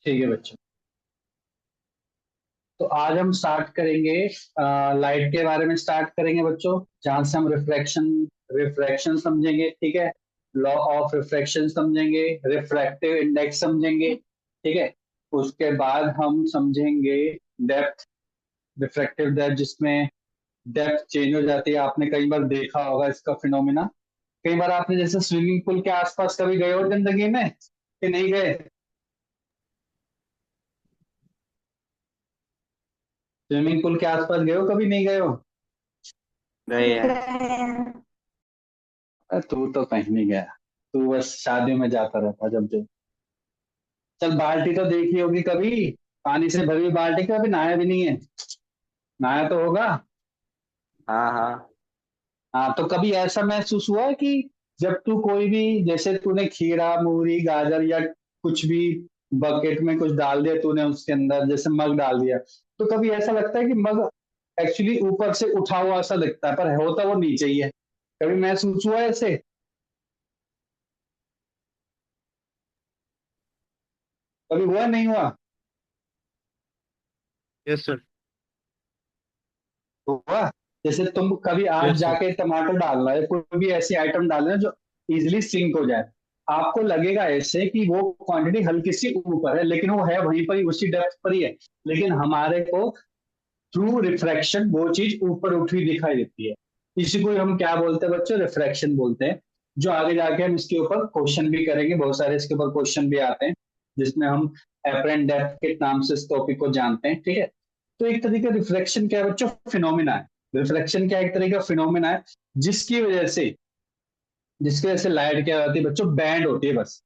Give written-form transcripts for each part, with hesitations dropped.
ठीक है बच्चों। तो आज हम स्टार्ट करेंगे लाइट के बारे में स्टार्ट करेंगे बच्चों, जहां से हम रिफ्रैक्शन रिफ्रैक्शन समझेंगे। ठीक है, लॉ ऑफ रिफ्रैक्शन समझेंगे, रिफ्रैक्टिव इंडेक्स समझेंगे। ठीक है, उसके बाद हम समझेंगे डेप्थ, रिफ्रैक्टिव डेप्थ, जिसमें डेप्थ चेंज हो जाती है। आपने कई बार देखा होगा इसका फिनोमिना। कई बार आपने जैसे स्विमिंग पूल के आसपास कभी गए हो जिंदगी में कि नहीं गए? स्विमिंग पूल के आसपास गए हो, कभी नहीं गए हो? गए हैं। तू तो कहीं नहीं गया, तू बस शादियों में जाता रहता जब जब। चल, बाल्टी तो देखी होगी कभी, पानी से भरी हुई बाल्टी। कभी नहाया भी नहीं है? नहाया तो होगा। हाँ हाँ। हाँ, तो कभी ऐसा महसूस हुआ है कि जब तू कोई भी, जैसे तूने खीरा मूली गाजर या कुछ भी बकेट में कुछ डाल दिया तूने, उसके अंदर जैसे मग डाल दिया, तो कभी ऐसा लगता है कि मग एक्चुअली ऊपर से उठा हुआ सा दिखता है पर होता वो नीचे ही है? कभी महसूस हुआ है ऐसे? कभी हुआ नहीं हुआ? Yes sir. हुआ। जैसे तुम कभी आज यस सर। जाके टमाटर डालना है, कोई भी ऐसी आइटम डालना है जो इजिली सिंक हो जाए, आपको लगेगा ऐसे कि वो क्वांटिटी हल्की सी ऊपर है, लेकिन वो है वहीं पर ही, उसी डेप्थ पर ही है। लेकिन हमारे को थ्रू रिफ्रैक्शन वो चीज ऊपर उठी हुई दिखाई देती है। इसी को हम क्या बोलते हैं बच्चों? रिफ्रैक्शन बोलते हैं। जो आगे जाके हम इसके ऊपर क्वेश्चन भी करेंगे, बहुत सारे इसके ऊपर क्वेश्चन भी आते हैं, जिसमें हम एपरेंट डेप्थ के नाम से इस टॉपिक को जानते हैं। ठीक है, तो एक तरीके रिफ्लेक्शन क्या है बच्चों? फिनोमिना है। रिफ्लेक्शन क्या है? एक तरीके का फिनोमिना है, जिसकी वजह से जिसकी वजह से लाइट क्या होती है बच्चों? बैंड होती है बस।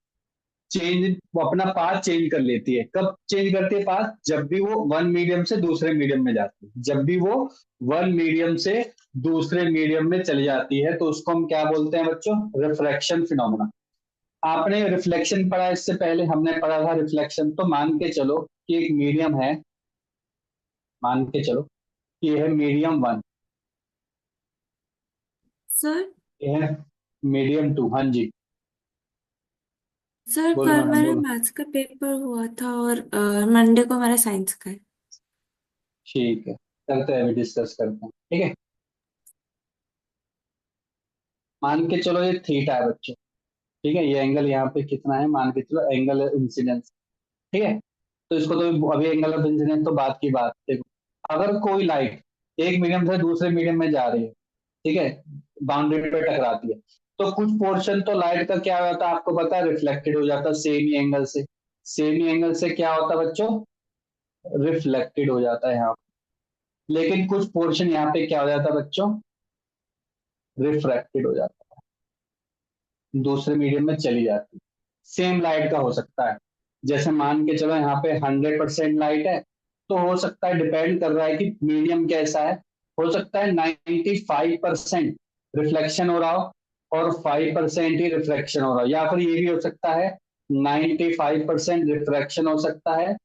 चेंज, वो अपना पाथ चेंज कर लेती है। कब चेंज करती है पाथ? जब भी वो वन मीडियम से दूसरे मीडियम में जाती है। जब भी वो वन मीडियम से दूसरे मीडियम में चली जाती है, तो उसको हम क्या बोलते हैं बच्चों? Reflection phenomena. आपने रिफ्लेक्शन पढ़ा, इससे पहले हमने पढ़ा था रिफ्लेक्शन। तो मान के चलो कि एक मीडियम है, मान के चलो कि यह है मीडियम वन, सर। यह है मीडियम टू। हाँ जी, सर बोलो कल मैडम मेरा बोलो। मैथ्स का पेपर हुआ था और मंडे को मेरा साइंस का है। ठीक है, करते हैं, अभी डिस्कस करते हैं। ठीक है, मान के चलो ये थीटा है बच्चों। ठीक है, ये एंगल यहाँ पे कितना है? मान के चलो एंगल इंसिडेंस। ठीक है, तो इसको तो अभी एंगल ऑफ इंसिडेंस तो बात की बात। देखो, अगर कोई लाइट एक मीडियम से दूसरे मीडियम में जा रही है, ठीक है, बाउंड्री पे टकराती है, तो कुछ पोर्शन तो लाइट का क्या होता है आपको पता है? रिफ्लेक्टेड हो जाता है सेम ही एंगल से। सेम ही एंगल से क्या होता है बच्चों? रिफ्लेक्टेड हो जाता है यहाँ पे। लेकिन कुछ पोर्शन यहाँ पे क्या हो जाता है बच्चों? रिफ्रैक्टेड हो जाता है, दूसरे मीडियम में चली जाती है। सेम लाइट का हो सकता है। जैसे मान के चलो यहाँ पे 100% लाइट है, तो हो सकता है, डिपेंड कर रहा है कि मीडियम कैसा है, हो सकता है 95% रिफ्लेक्शन हो रहा हो और 5% ही रिफ्लेक्शन हो रहा हो, या फिर ये भी हो सकता है 95% रिफ्लेक्शन हो सकता है,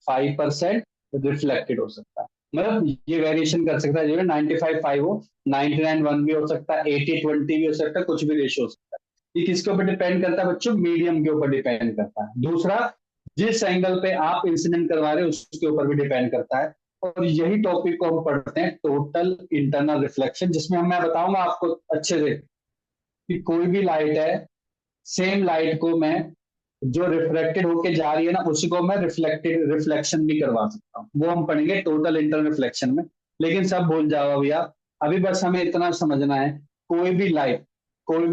5% रिफ्लेक्टेड हो सकता है। मतलब ये वेरिएशन कर सकता है, जो 95/5 हो, 99/1 भी हो सकता है, 80/20 भी हो सकता है, कुछ भी रेशियो हो सकता है। ये किसके ऊपर डिपेंड करता है बच्चों? मीडियम के ऊपर डिपेंड करता है। दूसरा, जिस एंगल पे आप इंसिडेंट करवा रहे हो उसके ऊपर भी डिपेंड करता है। और यही टॉपिक को हम पढ़ते हैं, टोटल इंटरनल रिफ्लेक्शन, जिसमें मैं बताऊंगा आपको अच्छे से कि कोई भी लाइट है, सेम लाइट को मैं, जो रिफ्लेक्टेड होके जा रही है ना, उसी को मैं रिफ्लेक्टेड रिफ्लेक्शन भी करवा सकता हूँ। वो हम पढ़ेंगे टोटल इंटरनल रिफ्लेक्शन में। लेकिन सब भूल जाओ अभी आप, अभी बस हमें इतना समझना है, कोई भी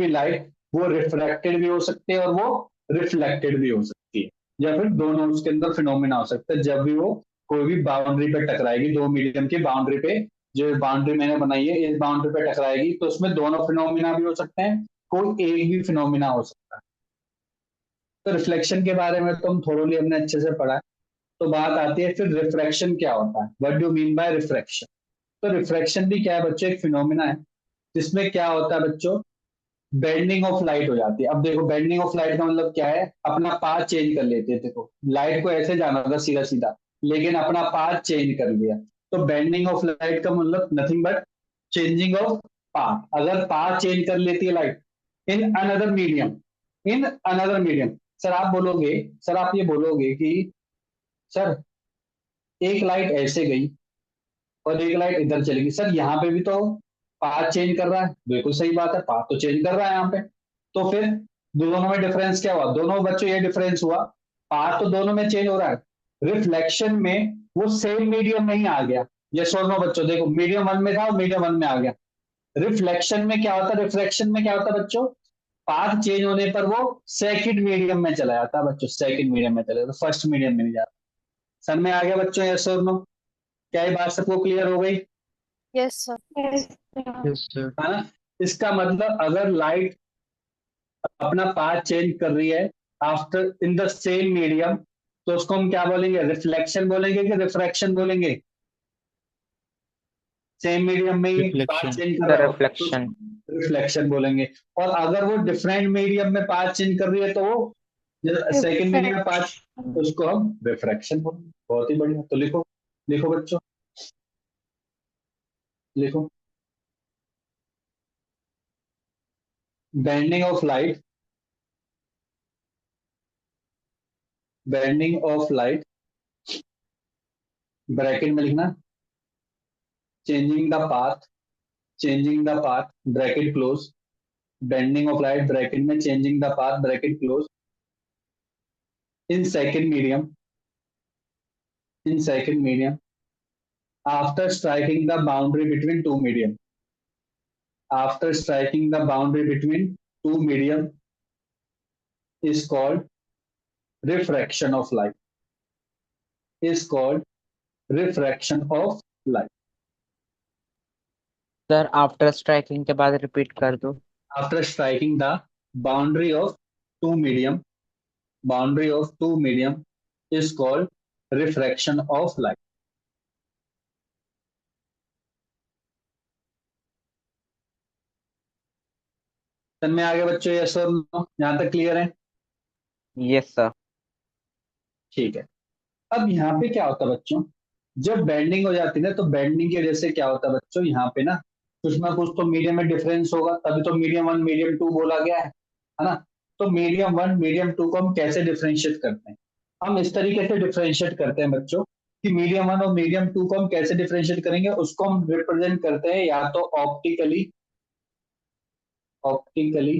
लाइट वो रिफ्रैक्टेड भी हो सकती है और वो रिफ्लेक्टेड भी हो सकती है, या फिर दोनों उसके अंदर फिनोमिना हो सकता है, जब भी वो कोई भी बाउंड्री पे टकराएगी, दो मीडियम की बाउंड्री पे, जो बाउंड्री मैंने बनाई है इस बाउंड्री पे टकराएगी, तो उसमें दोनों फिनोमिना भी हो सकते हैं, कोई एक भी फिनोमिना हो सकता है। तो रिफ्लेक्शन के बारे में तो हम थोड़ी हमने अच्छे से पढ़ा है। तो बात आती है फिर रिफ्रैक्शन क्या होता है? What do mean by refraction? तो रिफ्रैक्शन भी क्या है बच्चों? एक फिनोमिना है, जिसमें क्या होता है बच्चों? बेंडिंग ऑफ लाइट हो जाती है। अब देखो, बेंडिंग ऑफ लाइट का मतलब क्या है? अपना पाथ चेंज कर लेते थे। देखो, लाइट को ऐसे जाना था सीधा सीधा, लेकिन अपना पाथ चेंज कर लिया। तो बेंडिंग ऑफ लाइट का मतलब nothing but changing of path. अगर पाथ चेंज कर लेती है light in another medium, in another medium, sir आप बोलोगे, सर आप ये बोलोगे कि सर एक लाइट ऐसे गई और एक लाइट इधर चली गई, सर यहाँ पे भी तो पाथ चेंज कर रहा है, बिल्कुल सही बात है, पाथ तो चेंज कर रहा है यहाँ पे। तो फिर दोनों में डिफरेंस क्या हुआ, दोनों बच्चों ये डिफरेंस हुआ, पाथ तो दोनों में चेंज हो रहा है, रिफ्लेक्शन में वो सेम मीडियम में ही आ गया। ये दोनों बच्चों देखो, मीडियम वन में था और मीडियम वन में आ गया। रिफ्लेक्शन में क्या होता है, रिफ्लेक्शन में क्या होता है बच्चों, पाथ चेंज होने पर वो सेकंड मीडियम में चला जाता है बच्चों, सेकंड मीडियम में चला जाता, फर्स्ट मीडियम में नहीं जाता। सर में आ गया बच्चों, यस और नो? क्या ये बात सबको क्लियर हो गई? Yes sir. Yes sir. है ना? इसका मतलब अगर लाइट अपना पाथ चेंज कर रही है after in the same medium, तो उसको हम क्या बोलेंगे, रिफ्लेक्शन बोलेंगे कि रिफ्रैक्शन बोलेंगे? सेम मीडियम में ही पाथ रिफ्लेक्शन। चेंज कर The रहा हो तो reflection. रिफ्लेक्शन बोलेंगे। और अगर वो डिफरेंट मीडियम में पाथ चेंज कर रही है तो वो सेकंड मीडियम में पाथ, उसको हम रिफ्रैक्शन बोलेंगे। बहुत ही बढ़िया, तो लिखो, लिखो बच्चों, लिखो। Bending of light, bending of light, bracket में लिखना, changing the path, changing the path, bracket close, bending of light bracket में, changing the path bracket close, in second medium, in second medium, after striking the boundary between two medium, after striking the boundary between two medium is called refraction of light, is called refraction of light। Sir after striking के बाद repeat कर दो। After striking the boundary of two medium, boundary of two medium is called refraction of light। तन में आगे बच्चों, yes और no, यहां तक क्लियर है? Yes sir. ठीक है। अब यहाँ पे क्या होता है बच्चों, जब बेंडिंग हो जाती है ना, तो बेंडिंग की वजह से क्या होता है बच्चों, यहाँ पे ना कुछ तो मीडियम में डिफरेंस होगा, तभी तो मीडियम वन मीडियम टू बोला गया है ना? तो मीडियम वन मीडियम टू को हम कैसे डिफरेंशिएट करते हैं? हम इस तरीके से डिफरेंशिएट करते हैं बच्चों कि मीडियम वन और मीडियम टू को हम कैसे डिफरेंशिएट करेंगे, उसको हम रिप्रेजेंट करते हैं या तो ऑप्टिकली, ऑप्टिकली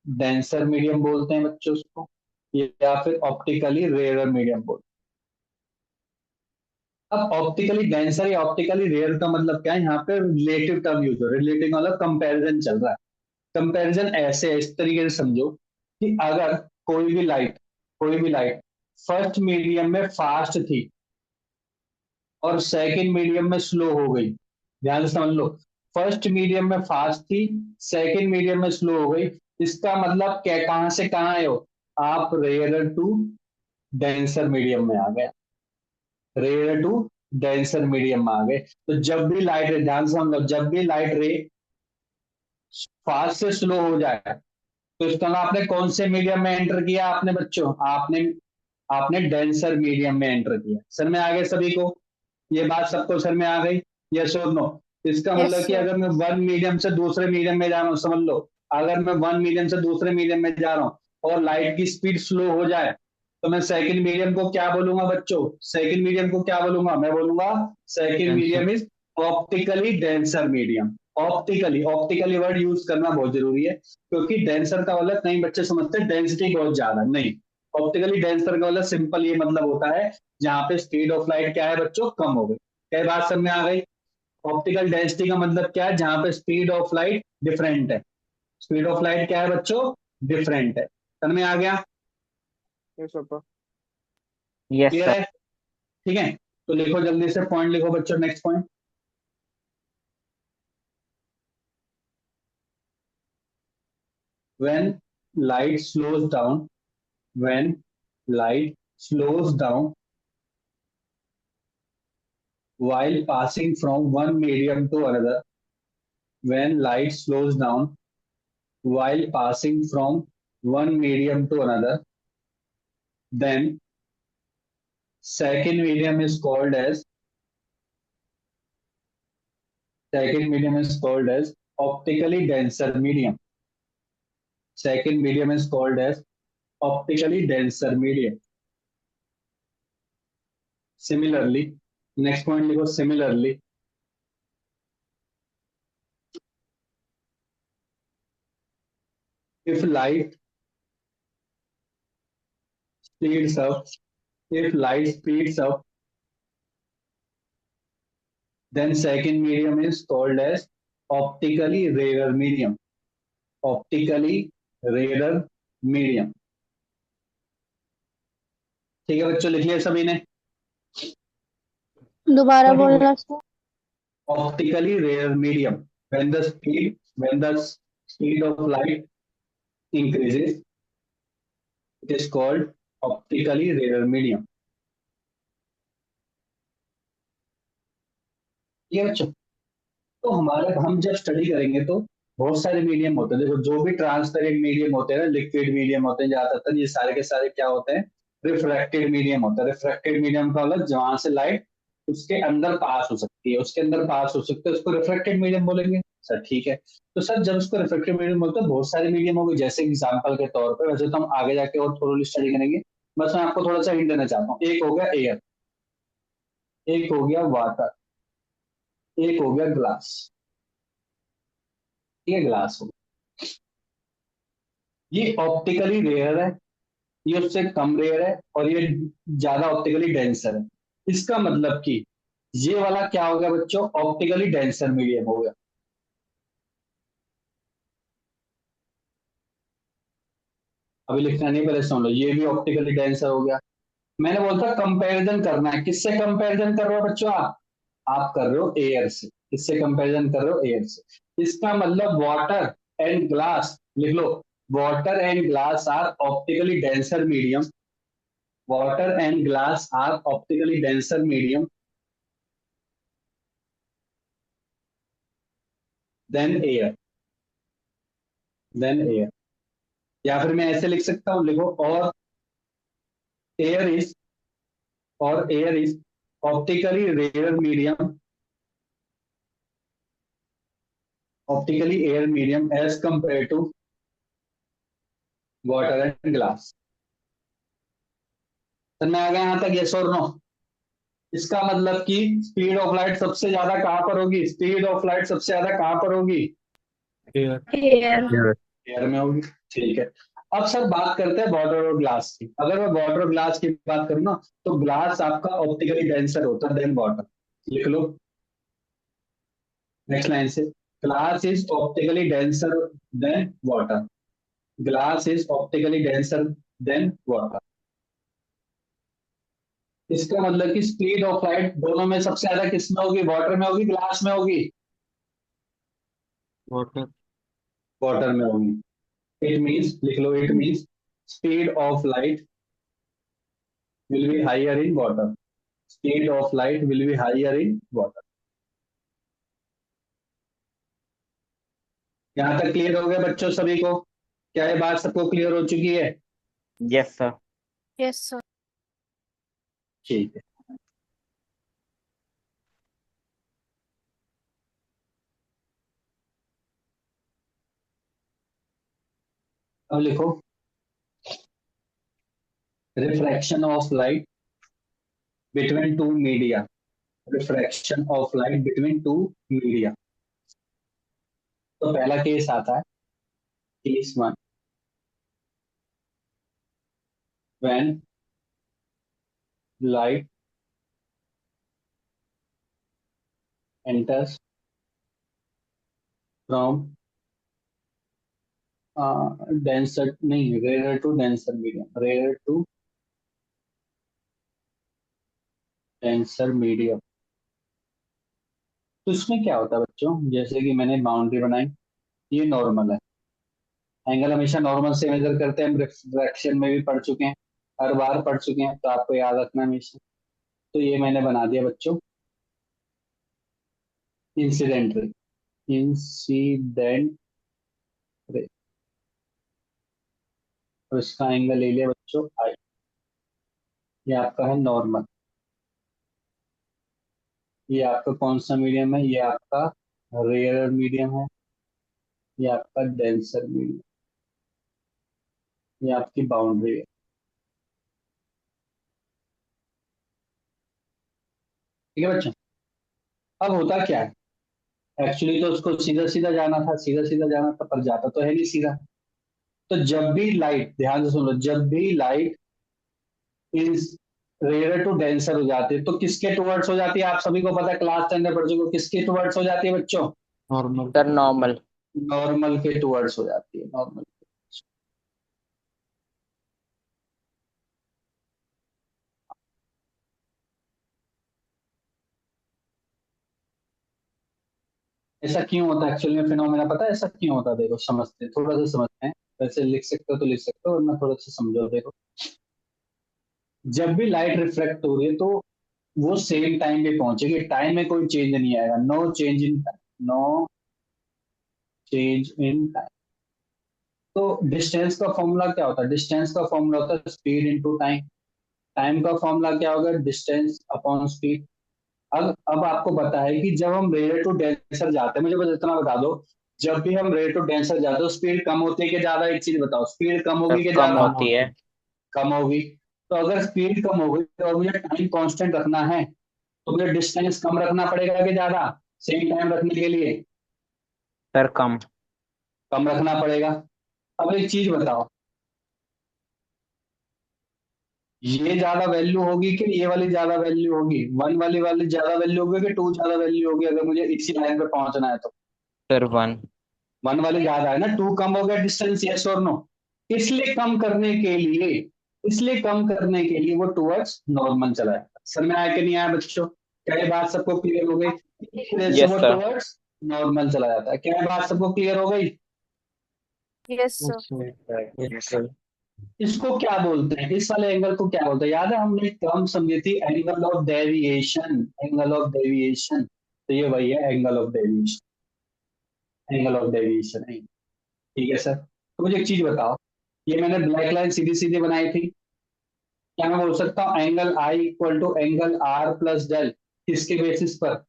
डेंसर मीडियम बोलते हैं बच्चों उसको, या फिर ऑप्टिकली रेयर मीडियम बोलते हैं। अब ऑप्टिकली डेंसर या ऑप्टिकली रेयर का मतलब क्या है, यहाँ पे रिलेटिव टर्म यूज हो, रिलेटिव मतलब कंपैरिजन चल रहा है। कंपैरिजन ऐसे है, इस तरीके से समझो कि अगर कोई भी लाइट, कोई भी लाइट फर्स्ट मीडियम में फास्ट थी और सेकंड मीडियम में स्लो हो गई, ध्यान से समझ लो, फर्स्ट मीडियम में फास्ट थी, सेकंड मीडियम में स्लो हो गई, इसका मतलब क्या, कहां से कहां आए हो आप, रेयर टू डेंसर मीडियम में आ गए, रेयर टू डेंसर मीडियम में आ गए। तो जब भी लाइट रे, ध्यान से समझ लो, जब भी लाइट रे फास्ट से स्लो हो जाए, तो इसका मतलब आपने कौन से मीडियम में एंटर किया, आपने बच्चों, आपने आपने डेंसर मीडियम में एंटर किया। सर में आ गए सभी को? ये बात सबको सर में आ गई? यस और नो? इसका यस मतलब कि सर। अगर मैं वन मीडियम से दूसरे मीडियम में जा रहा हूँ, समझ लो, अगर मैं वन मीडियम से दूसरे मीडियम में जा रहा हूँ और लाइट की स्पीड स्लो हो जाए, तो मैं सेकंड मीडियम को क्या बोलूंगा बच्चों, सेकंड मीडियम को क्या बोलूंगा, मैं बोलूंगा second denser. Medium is optically denser medium. Optically, optically word use करना बहुत जरूरी है, क्योंकि डेंसर का मतलब कई बच्चे समझते हैं डेंसिटी बहुत ज्यादा, नहीं। ऑप्टिकली डेंसर का मतलब सिंपल ये मतलब होता है जहां पे स्पीड ऑफ लाइट क्या है बच्चों, कम हो गई। क्या बात समझ में आ गई? ऑप्टिकल डेंसिटी का मतलब क्या है, जहां पे स्पीड ऑफ लाइट डिफरेंट है, स्पीड ऑफ लाइट क्या है बच्चों, डिफरेंट है। समझ में आ गया? Yes sir. Yes clear sir. है? ठीक है, तो लिखो जल्दी से पॉइंट, लिखो बच्चों, next point. When light slows down, when light slows down while passing from one medium to another, when light slows down while passing from one medium to another, then second medium is called as, second medium is called as optically denser medium, second medium is called as optically denser medium। Similarly, next point लिखो similarly, if light speeds up, if light speeds up, then second medium is called as optically rarer medium. Optically rarer medium. ठीक है बच्चों, लिख लिया सभी ने? दोबारा बोलना sir. Optically rare medium. When the speed of light increases, it is called optically rarer medium. ये बच्चों, तो हमारे हम जब स्टडी करेंगे तो बहुत सारे मीडियम होते हैं। देखो जो भी ट्रांसपेरेंट मीडियम होते हैं, लिक्विड मीडियम होते हैं ज्यादातर, ये सारे के सारे क्या होते हैं? रिफ्रैक्टेड मीडियम होता है। रिफ्रैक्टेड मीडियम का मतलब जहां से लाइट उसके अंदर पास हो सकती है, उसके अंदर पास हो सकते है, उसको रिफ्रैक्टेड मीडियम बोलेंगे। सर ठीक है, तो सर जब उसको रिफ्रैक्टेड मीडियम बोलते हैं, बहुत सारे मीडियम हो गए, जैसे एग्जाम्पल के तौर पर, वैसे तो हम आगे जाके और थोड़ी स्टडी करेंगे, बस मैं आपको थोड़ा सा हिंट देना चाहता हूँ। एक हो गया एयर, एक हो गया वाटर, एक हो गया ग्लास। ये ग्लास हो, ये ऑप्टिकली रेयर है, ये उससे कम रेयर है, और ये ज्यादा ऑप्टिकली डेंसर है। इसका मतलब कि ये वाला क्या हो गया बच्चों? ऑप्टिकली डेंसर मीडियम हो गया। अभी लिखना नहीं, पहले सुन लो, ये भी ऑप्टिकली डेंसर हो गया। मैंने बोलता कंपैरिजन करना है, किससे कंपैरिजन कर रहे हो बच्चों? आप कर रहे हो एयर से। किससे कंपैरिजन कर रहे हो? एयर से। इसका मतलब वाटर एंड ग्लास, लिख लो, water and glass are optically denser medium, water and glass are optically denser medium than air, than air। या फिर मैं ऐसे लिख सकता हूं, लिखो, air is air is optically rarer medium, optically air medium as compared to water and glass। तो मैं आ गया यहां तक, यस और नो? इसका मतलब कि स्पीड ऑफ लाइट सबसे ज्यादा कहां पर होगी? स्पीड ऑफ लाइट सबसे ज्यादा कहां पर होगी? एयर। एयर में होगी। ठीक है, अब सर बात करते हैं वाटर और ग्लास की। अगर मैं वाटर और ग्लास की बात करूं ना, तो ग्लास आपका ऑप्टिकली डेंसर होता है देन वाटर। लिख लो नेक्स्ट लाइन से, glass is optically denser then water, glass is optically denser then water. इसका मतलब कि स्पीड ऑफ लाइट दोनों में सबसे ज्यादा किस में होगी? वाटर में होगी, ग्लास में होगी? वाटर। वाटर में होगी। इट मीन्स, लिख लो, it means speed of light will be higher in water, speed of light will be higher in water। यहाँ तक क्लियर हो गया बच्चों सभी को? क्या ये बात सबको क्लियर हो चुकी है? Yes sir. Yes sir. ठीक है, अब लिखो, refraction of light between two media, refraction of light between two media. तो पहला केस आता है, case one, when light enters from denser, नहीं, rare to denser medium, rare to denser medium. तो इसमें क्या होता है बच्चों? जैसे कि मैंने बाउंड्री बनाई, ये नॉर्मल है, एंगल हमेशा नॉर्मल से मेजर करते हैं, हम रिफ्रैक्शन में भी पढ़ चुके हैं, हर बार पढ़ चुके हैं, तो आपको याद रखना हमेशा। तो ये मैंने बना दिया बच्चों इंसिडेंट रे, इंसिडेंट रे, और इसका एंगल ले लिया बच्चों आई। ये आपका है नॉर्मल, ये आपका कौन सा मीडियम है? ये आपका रेयर मीडियम है, ये आपका डेंसर मीडियम, ये आपकी बाउंड्री है। ठीक है बच्चों। अब होता क्या है, एक्चुअली तो उसको सीधा सीधा जाना था, सीधा सीधा जाना था, पर जाता तो है नहीं सीधा। तो जब भी लाइट, ध्यान से सुन लो, जब भी light is rare to denser हो जाती है तो किसके टुवर्ड्स हो जाती है, आप सभी को पता है, क्लास 10 में पढ़ चुके हो, किसके टुवर्ड्स हो जाती है बच्चों? Normal sir, normal. नॉर्मल के टुवर्ड्स हो जाती है, नॉर्मल। ऐसा क्यों होता है एक्चुअली में, फिनोमेना पता है ऐसा क्यों होता है? देखो समझते हैं, थोड़ा सा समझते हैं, वैसे लिख सकते हो तो लिख सकते हो, वरना थोड़ा सा समझो। देखो, जब भी लाइट रिफ्लेक्ट हो रही है तो वो सेम टाइम पे पहुंचेगी, टाइम में कोई चेंज नहीं आएगा, no change in time, no change in time. तो डिस्टेंस का फॉर्मूला क्या होता है? डिस्टेंस का फॉर्मूला होता है स्पीड इनटू टाइम। टाइम का फॉर्मूला क्या होगा? Distance upon speed. अब आपको पता है कि जब हम रेयर टू डेंसर जाते हैं, मुझे बस इतना बता दो, जब भी हम रेयर टू डेंसर जाते हैं तो स्पीड कम होती है कि ज्यादा? एक चीज बताओ, स्पीड कम सर होगी कि कम ज्यादा? होती है। कम होगी। तो अगर स्पीड कम होगी तो मुझे टाइम कांस्टेंट रखना है, तो मुझे डिस्टेंस कम रखना पड़ेगा कि ज्यादा, सेम टाइम रखने के लिए? सर कम। कम रखना पड़ेगा। अब एक चीज बताओ, ये ज्यादा वैल्यू होगी कि ये वाली ज्यादा वैल्यू होगी? वन वाली वाली ज्यादा वैल्यू होगी कि टू ज्यादा वैल्यू होगी, अगर मुझे इसी लाइन पे पहुंचना है तो? Sir one. वन वाली ज्यादा है ना, टू कम हो गया डिस्टेंस, यस और नो? इसलिए कम करने के लिए, इसलिए कम करने के लिए वो टुवर्ड्स नॉर्मल चला जाता। सर में आया कि नहीं आया बच्चों? क्या ये बात सबको क्लियर हो गई? इस वजह से यस वो सर। टुवर्ड्स नॉर्मल चला जाता है। क्या ये बात सबको क्लियर हो गई? Yes, sir. Yes sir. इसको क्या बोलते हैं, इस वाले एंगल को क्या बोलते हैं? याद है हमने टर्म समझी थी, angle of deviation, angle of deviation. तो ये वही है, angle of deviation, angle of deviation है। ठीक है सर, तो मुझे एक चीज बताओ, ये मैंने ब्लैक लाइन सीधी सीधी बनाई थी, क्या मैं बोल सकता हूँ angle I equal to angle R plus del? किसके बेसिस पर?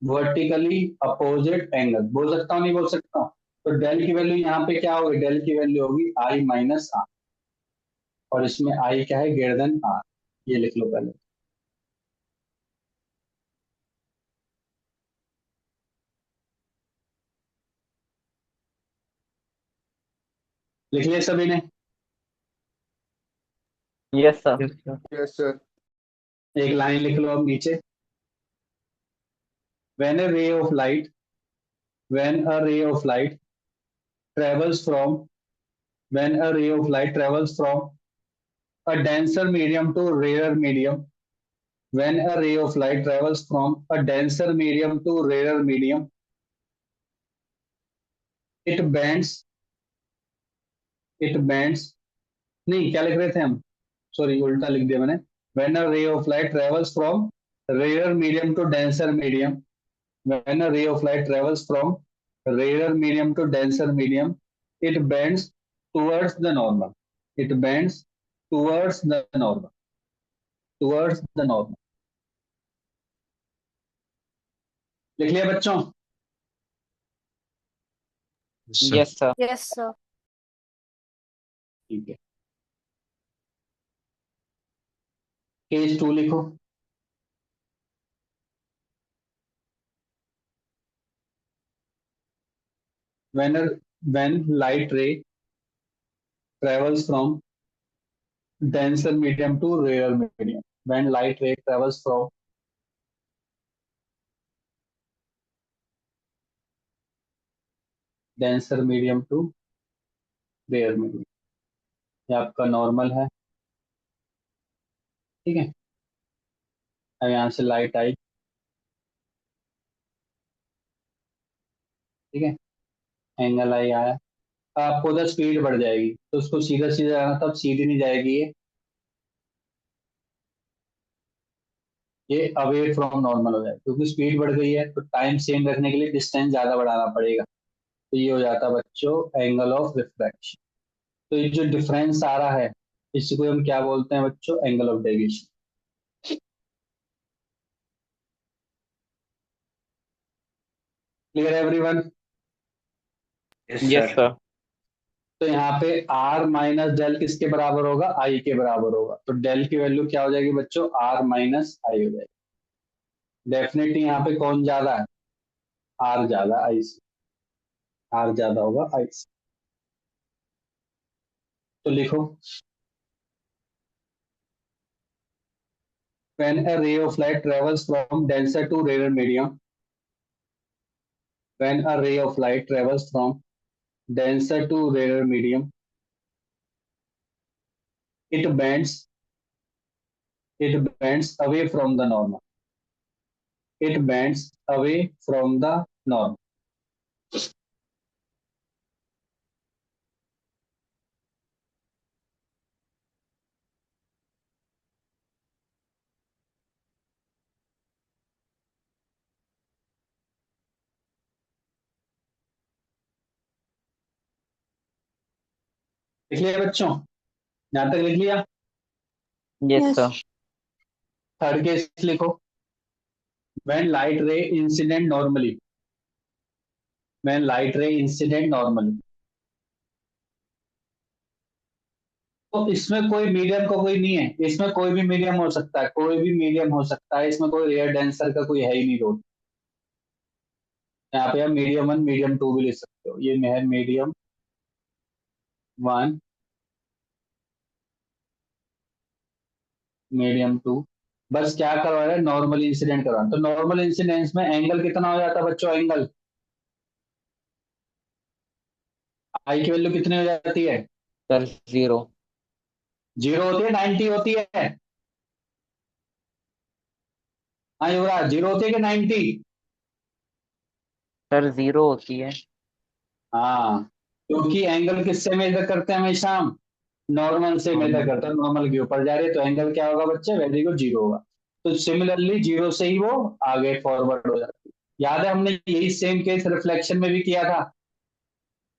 Vertically opposite angle. बोल सकता हूँ नहीं बोल सकता हूँ? तो डेल की वैल्यू यहाँ पे क्या होगी? डेल की वैल्यू होगी आई माइनस आर, और इसमें आई क्या है? Greater than R. ये लिख लो पहले। लिख लिया सभी ने? Yes sir. Yes sir. एक लाइन लिख लो अब नीचे, when a ray of light, when a ray of light travels from, when a ray of light travels from a denser medium to rarer medium, when a ray of light travels from a denser medium to rarer medium, it bends, it bends, नहीं क्या लिख रहे थे हम, sorry उल्टा लिख दिया मैंने। when a ray of light travels from rarer medium to denser medium, when a ray of light travels from rarer medium to denser medium, it bends towards the normal, it bends towards the normal, towards the normal। लिख लिया बच्चों? Yes sir. Yes, sir. ठीक है, case to लिखो। when a, when light ray travels from denser medium to rarer medium, when light ray travels from denser medium to rarer medium, ये आपका normal है। ठीक है, अब यहाँ से लाइट आई, ठीक है, एंगल आई आया, आपको उधर स्पीड बढ़ जाएगी तो उसको सीधा सीधा जाना, तब सीधी नहीं जाएगी, ये अवे फ्रॉम नॉर्मल हो जाएगा, क्योंकि स्पीड बढ़ गई है तो टाइम सेम रखने के लिए डिस्टेंस ज्यादा बढ़ाना पड़ेगा। तो ये हो जाता है बच्चों एंगल ऑफ रिफ्रैक्शन। तो ये जो डिफरेंस आ रहा है इसको हम क्या बोलते हैं बच्चों? Angle of deviation. क्लियर है एवरीवन? Yes sir. तो यहाँ पे आर माइनस डेल किसके बराबर होगा? आई के बराबर होगा। तो डेल की वैल्यू क्या हो जाएगी बच्चों? आर माइनस आई हो जाएगी। डेफिनेटली यहाँ पे कौन ज्यादा है? आर ज्यादा, आई से। आर ज्यादा होगा आई से। तो लिखो, when a ray of light travels from denser to rarer medium, when a ray of light travels from denser to rarer medium, it bends it bends away from the normal. It bends away from the norm. लिख लिया बच्चों? यहां तक लिख लिया? Yes, Yes. sir. Third case लिखो, when light ray incident normally, when light ray incident normally, तो इसमें कोई मीडियम का कोई नहीं है, इसमें कोई भी मीडियम हो सकता है, कोई भी मीडियम हो सकता है, इसमें कोई रेयर डेंसर का कोई है ही नहीं रोल। यहाँ पे आप मीडियम 1 मीडियम 2 भी लिख सकते हो, ये है मीडियम 1 मीडियम 2। बस क्या करवा रहे हैं, नॉर्मल इंसिडेंट करवा रहे हैं। तो नॉर्मल इंसिडेंस में एंगल कितना हो जाता है बच्चों? एंगल आई की वैल्यू कितनी हो जाती है? Sir, 0. 0 होती है, 90 होती है? हाँ युवराज, 0 होती है कि 90? Sir, 0 होती है. हाँ, क्योंकि एंगल किससे मेजर करते हैं हमेशा? नॉर्मल से मेजर Normal. करता है। नॉर्मल के ऊपर जा रही है तो एंगल क्या होगा बच्चे? वैल्यू को 0 होगा। तो सिमिलरली 0 से ही वो आगे फॉरवर्ड हो जाती है। याद है हमने यही सेम केस रिफ्लेक्शन में भी किया था?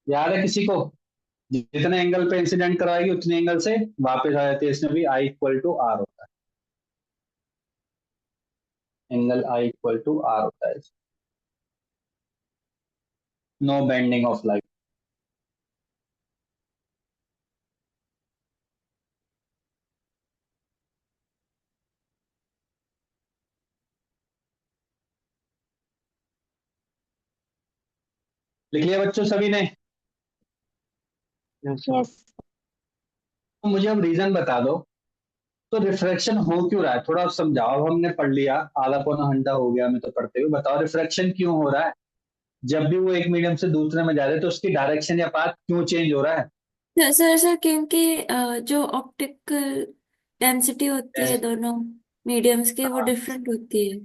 याद है किसी को? जितने एंगल पे इंसिडेंट करवाएगी उतने एंगल से वापस आ जाती है। इसमें भी आई इक्वल टू आर होता है, angle I equal to R होता है। No bending of light. लिख लिया बच्चों सभी ने? Yes, sir. Yes. तो मुझे अब रीजन बता दो, तो रिफ्रैक्शन हो क्यों रहा है? थोड़ा समझाओ। अब हमने पढ़ लिया, आधा पौना घंटा हो गया हमें तो पढ़ते हुए। बताओ रिफ्रैक्शन क्यों हो रहा है? जब भी वो एक मीडियम से दूसरे में जा रहे हैं तो उसकी डायरेक्शन या पाथ क्यों चेंज हो रहा है? सर क्योंकि जो ऑप्टिकल डेंसिटी होती है Yes. दोनों मीडियम्स की वो हाँ, डिफरेंट होती है।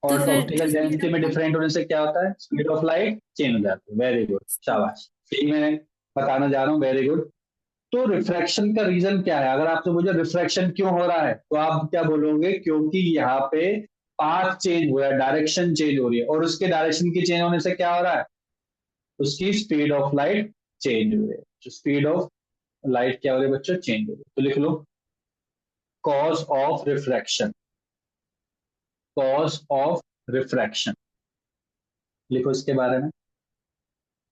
तो और फिर जो ऑप्टिकल स्पीड डेंसिटी ऑफ में डिफरेंट होने से क्या होता है? स्पीड ऑफ लाइट चेंज हो जाती है। वेरी गुड, शाबाश, यही मैं बताना जा रहा हूँ। Very good. तो रिफ्रैक्शन का रीजन क्या है? अगर आपसे पूछे रिफ्रैक्शन क्यों हो रहा है तो आप क्या बोलोगे? क्योंकि यहाँ पे पाथ चेंज हो रहा है, डायरेक्शन चेंज हो रही है, और उसके डायरेक्शन की चेंज होने से क्या हो रहा है? उसकी स्पीड ऑफ लाइट चेंज हो रही है। तो स्पीड ऑफ लाइट क्या हो रही है बच्चों? चेंज हो रही है। तो लिख लो, cause of refraction, cause of refraction लिखो इसके बारे में।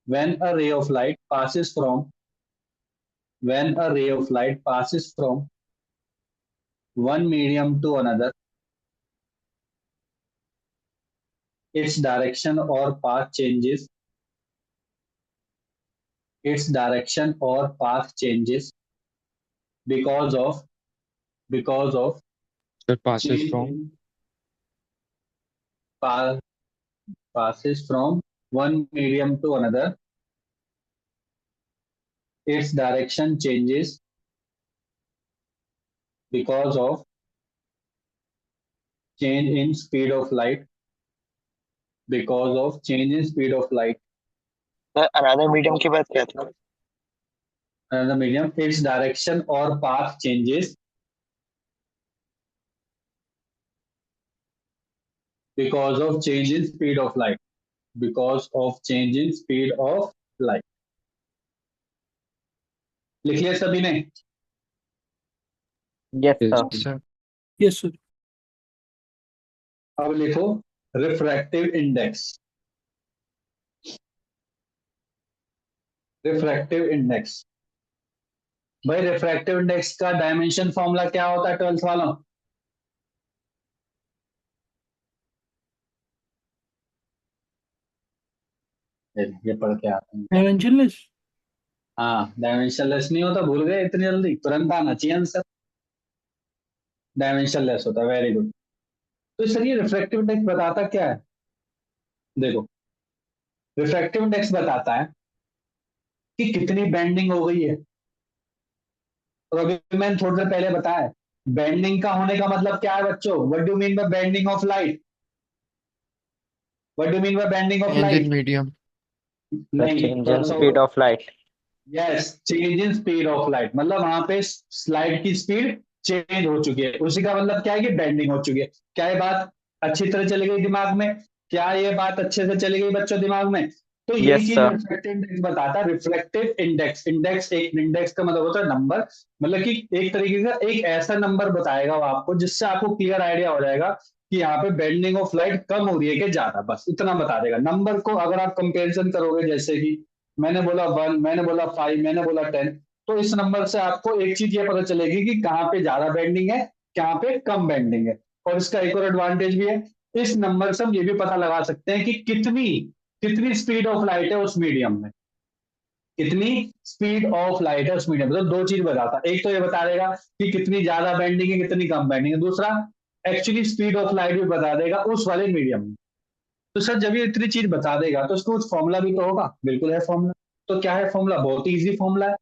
when a ray of light passes from when a ray of light passes from one medium to another, its direction or path changes, its direction or path changes because of That passes change from in path, passes from one medium to another, its direction changes because of change in speed of light, because of change in speed of light, another medium की बात क्या था? another medium, its direction or path changes because of change in speed of light, because of change in speed of light। लिख लिया सभी ने? Yes, yes, sir. sir. Yes, sir. अब लिखो रिफ्रैक्टिव इंडेक्स, रिफ्रैक्टिव इंडेक्स। भाई refractive index का dimension formula क्या होता है 12th वालों? ये पढ़ के आते हैं। डायमेंशनलेस। हाँ, डायमेंशनलेस नहीं होता, भूल गए इतनी जल्दी, तुरंत आना चाहिए आंसर। डायमेंशनलेस होता है, वेरी गुड। तो सर ये रिफ्रैक्टिव इंडेक्स बताता क्या है? देखो, रिफ्रैक्टिव इंडेक्स बताता है कि कितनी बेंडिंग हो गई है। और अभी मैंने थोड़ी देर पहले बताया, बेंडिंग का होने का मतलब क्या है बच्चों? What do mean by bending of light? What do mean by bending of change in light? Medium. The नहीं, change थोड़ा in सा। speed of light. Yes, change in speed of light, मतलब वहां पे लाइट की स्पीड चेंज हो चुकी है, उसी का मतलब क्या है कि बेंडिंग हो चुकी है। क्या ये बात अच्छी तरह चली गई दिमाग में? क्या ये बात अच्छे से चली गई बच्चों दिमाग में? तो यही Yes, चीज sir. रिफ्रैक्टिव इंडेक्स बताता है। रिफ्लेक्टिव इंडेक्स, इंडेक्स एक इंडेक्स का मतलब होता है नंबर, मतलब कि एक तरीके का एक ऐसा नंबर बताएगा वो आपको जिससे आपको क्लियर आइडिया हो जाएगा कि यहाँ पे बेंडिंग ऑफ लाइट कम हो रही है कि ज्यादा, बस इतना बता देगा। नंबर को अगर आप कंपेरिजन करोगे, जैसे कि मैंने बोला 1, मैंने बोला 5, मैंने बोला 10, तो इस नंबर से आपको एक चीज ये पता चलेगी कि कहाँ पे ज्यादा बेंडिंग है, कहाँ पे कम बेंडिंग है। और इसका एक और एडवांटेज भी है, इस नंबर से हम ये भी पता लगा सकते हैं कि कितनी कितनी स्पीड ऑफ लाइट है उस मीडियम में, कितनी स्पीड ऑफ लाइट है उस मीडियम में। तो दो चीज बताता है, एक तो ये बता देगा कि कितनी ज्यादा बेंडिंग है, कितनी कम बेंडिंग है, दूसरा एक्चुअली स्पीड ऑफ लाइट भी बता देगा उस वाले मीडियम में। तो सर जब ये इतनी चीज बता देगा तो उसको कुछ फॉर्मूला भी तो होगा। बिल्कुल है फॉर्मूला। तो क्या है फॉर्मूला? बहुत ही इजी फॉर्मूला है।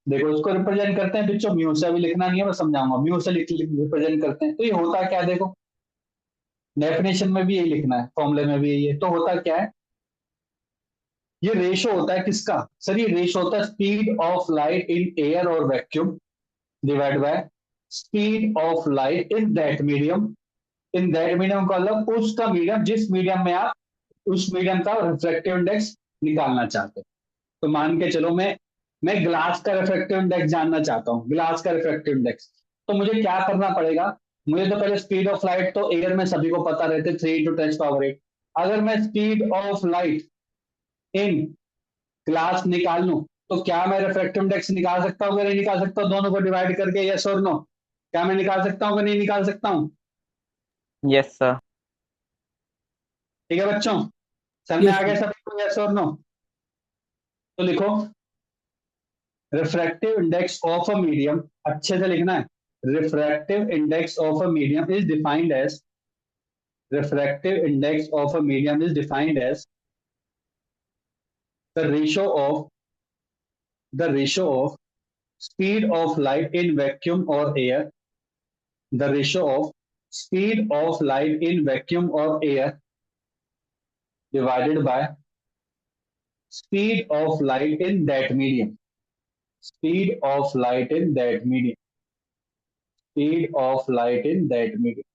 देखो, इसको रिप्रेजेंट करते हैं बच्चों, म्यू से अभी लिखना नहीं है, मैं समझाऊंगा। म्यू से रिप्रेजेंट करते हैं, तो ये होता क्या है? देखो, डेफिनेशन में भी यही लिखना है, फॉर्मूले में भी यही है। तो होता क्या है? ये रेशो होता है किसका? सर ये रेशो होता है speed of light in air और vacuum divide by speed of light in that medium. In that medium का मतलब उसका मीडियम जिस मीडियम में आप उस मीडियम का रिफ्रैक्टिव इंडेक्स निकालना चाहते हैं। तो मान के चलो मैं ग्लास का रिफ्रैक्टिव इंडेक्स जानना चाहता हूँ, ग्लास का रिफ्रैक्टिव इंडेक्स। तो मुझे क्या करना पड़ेगा? मुझे तो पहले स्पीड ऑफ लाइट तो एयर में सभी को पता रहते, 3 × 10⁸। अगर मैं speed of light in glass निकाल लूं, तो क्या मैं रिफ्रैक्टिव इंडेक्स निकाल सकता हूँ कि नहीं निकाल सकता? दोनों को डिवाइड करके, यस और नो? क्या मैं निकाल सकता हूँ कि नहीं निकाल सकता हूँ? Yes, sir. ठीक है बच्चों, समझ में यस आ गया सर। सबको, यस और नो? तो लिखो, refractive index of a medium, अच्छे से लिखना है। Refractive index of a medium is defined as, refractive index of a medium is defined as the ratio of speed of light in vacuum or air, the ratio of speed of light in vacuum or air divided by speed of light in that medium, speed of light in that medium, speed of light in that medium,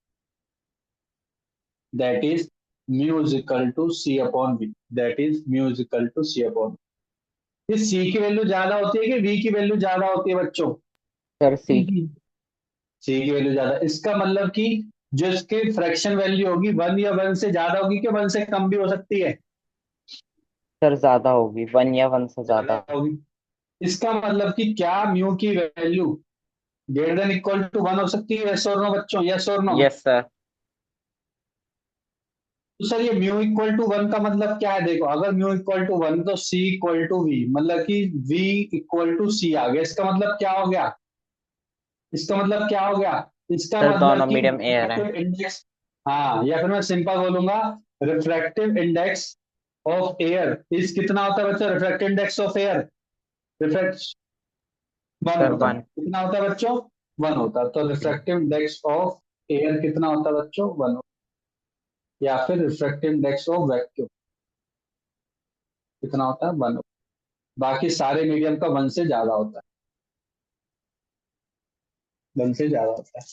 that is mu is equal to c upon v, that is mu is equal to c upon v। ये c की value ज्यादा होती है कि v की value ज्यादा होती है बच्चों? Sir, C. सी की वैल्यू ज्यादा, इसका मतलब कि जो इसकी फ्रैक्शन वैल्यू होगी 1 या 1 से ज्यादा होगी कि 1 से कम भी हो सकती है? Sir, ज्यादा होगी, 1 या 1 से ज्यादा ज्यादा। होगी। इसका मतलब कि क्या म्यू की value greater than equal to 1 हो सकती है? यस और नो बच्चों, यस और नो? Yes, sir. तो सर ये म्यू इक्वल टू 1 का मतलब क्या है? देखो, अगर म्यू इक्वल टू 1 तो सी इक्वल टू वी, मतलब कि वी इक्वल टू सी आ गया। इसका मतलब क्या हो गया? इसका मतलब क्या हो गया? इसका सर मतलब दोनों कि मीडियम एयर है। रिफ्रैक्टिव इंडेक्स, हाँ, या फिर मैं सिंपल बोलूंगा, रिफ्रैक्टिव इंडेक्स ऑफ एयर इस कितना होता है बच्चों? Refractive index of air refract 1 sir होता है। 1। कितना होता है बच्चों? 1 होता है। तो रिफ्रैक्टिव इंडेक्स ऑफ एयर कितना होता है बच्चों? 1 होता है। या फिर रिफ्रैक्टिव इंडेक्स ऑफ वैक्यूम कितना होता है? 1 होता है। बाकी सारे मीडियम का 1 से ज्यादा होता है, 1 से ज्यादा होता है।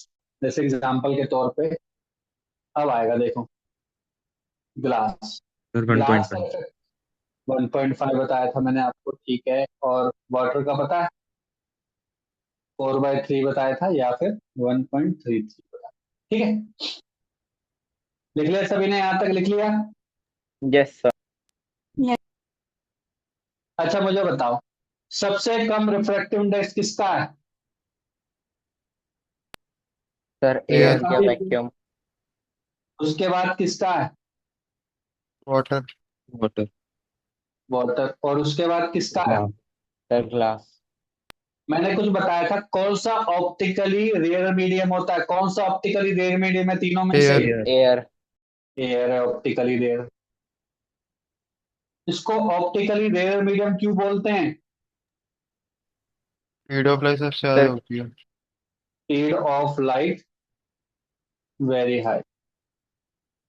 जैसे एग्जाम्पल के तौर पे अब आएगा, देखो, ग्लास। Sir glass 1.5। का 1.5 बताया था मैंने आपको, ठीक है। और वाटर का पता है? 4/3 बताया था, या फिर 1.33 बताया, ठीक है। लिख लिया सभी ने? यहां तक लिख लिया? Yes, sir. अच्छा मुझे बताओ, सबसे कम रिफ्रैक्टिव इंडेक्स किसका है? Sir air air. एयर का। या वैक्यूम। उसके बाद किसका है? वाटर। वाटर। वाटर, और उसके बाद किसका है? Sir glass. मैंने कुछ बताया था, कौन सा ऑप्टिकली रेयर मीडियम होता है? कौन सा ऑप्टिकली रेयर मीडियम है तीनों में से? एयर। एयर। एयर है ऑप्टिकली रेयर। इसको ऑप्टिकली रेयर मीडियम क्यों बोलते हैं? स्पीड ऑफ लाइट सबसे ज्यादा सर होती है। Speed of light very high,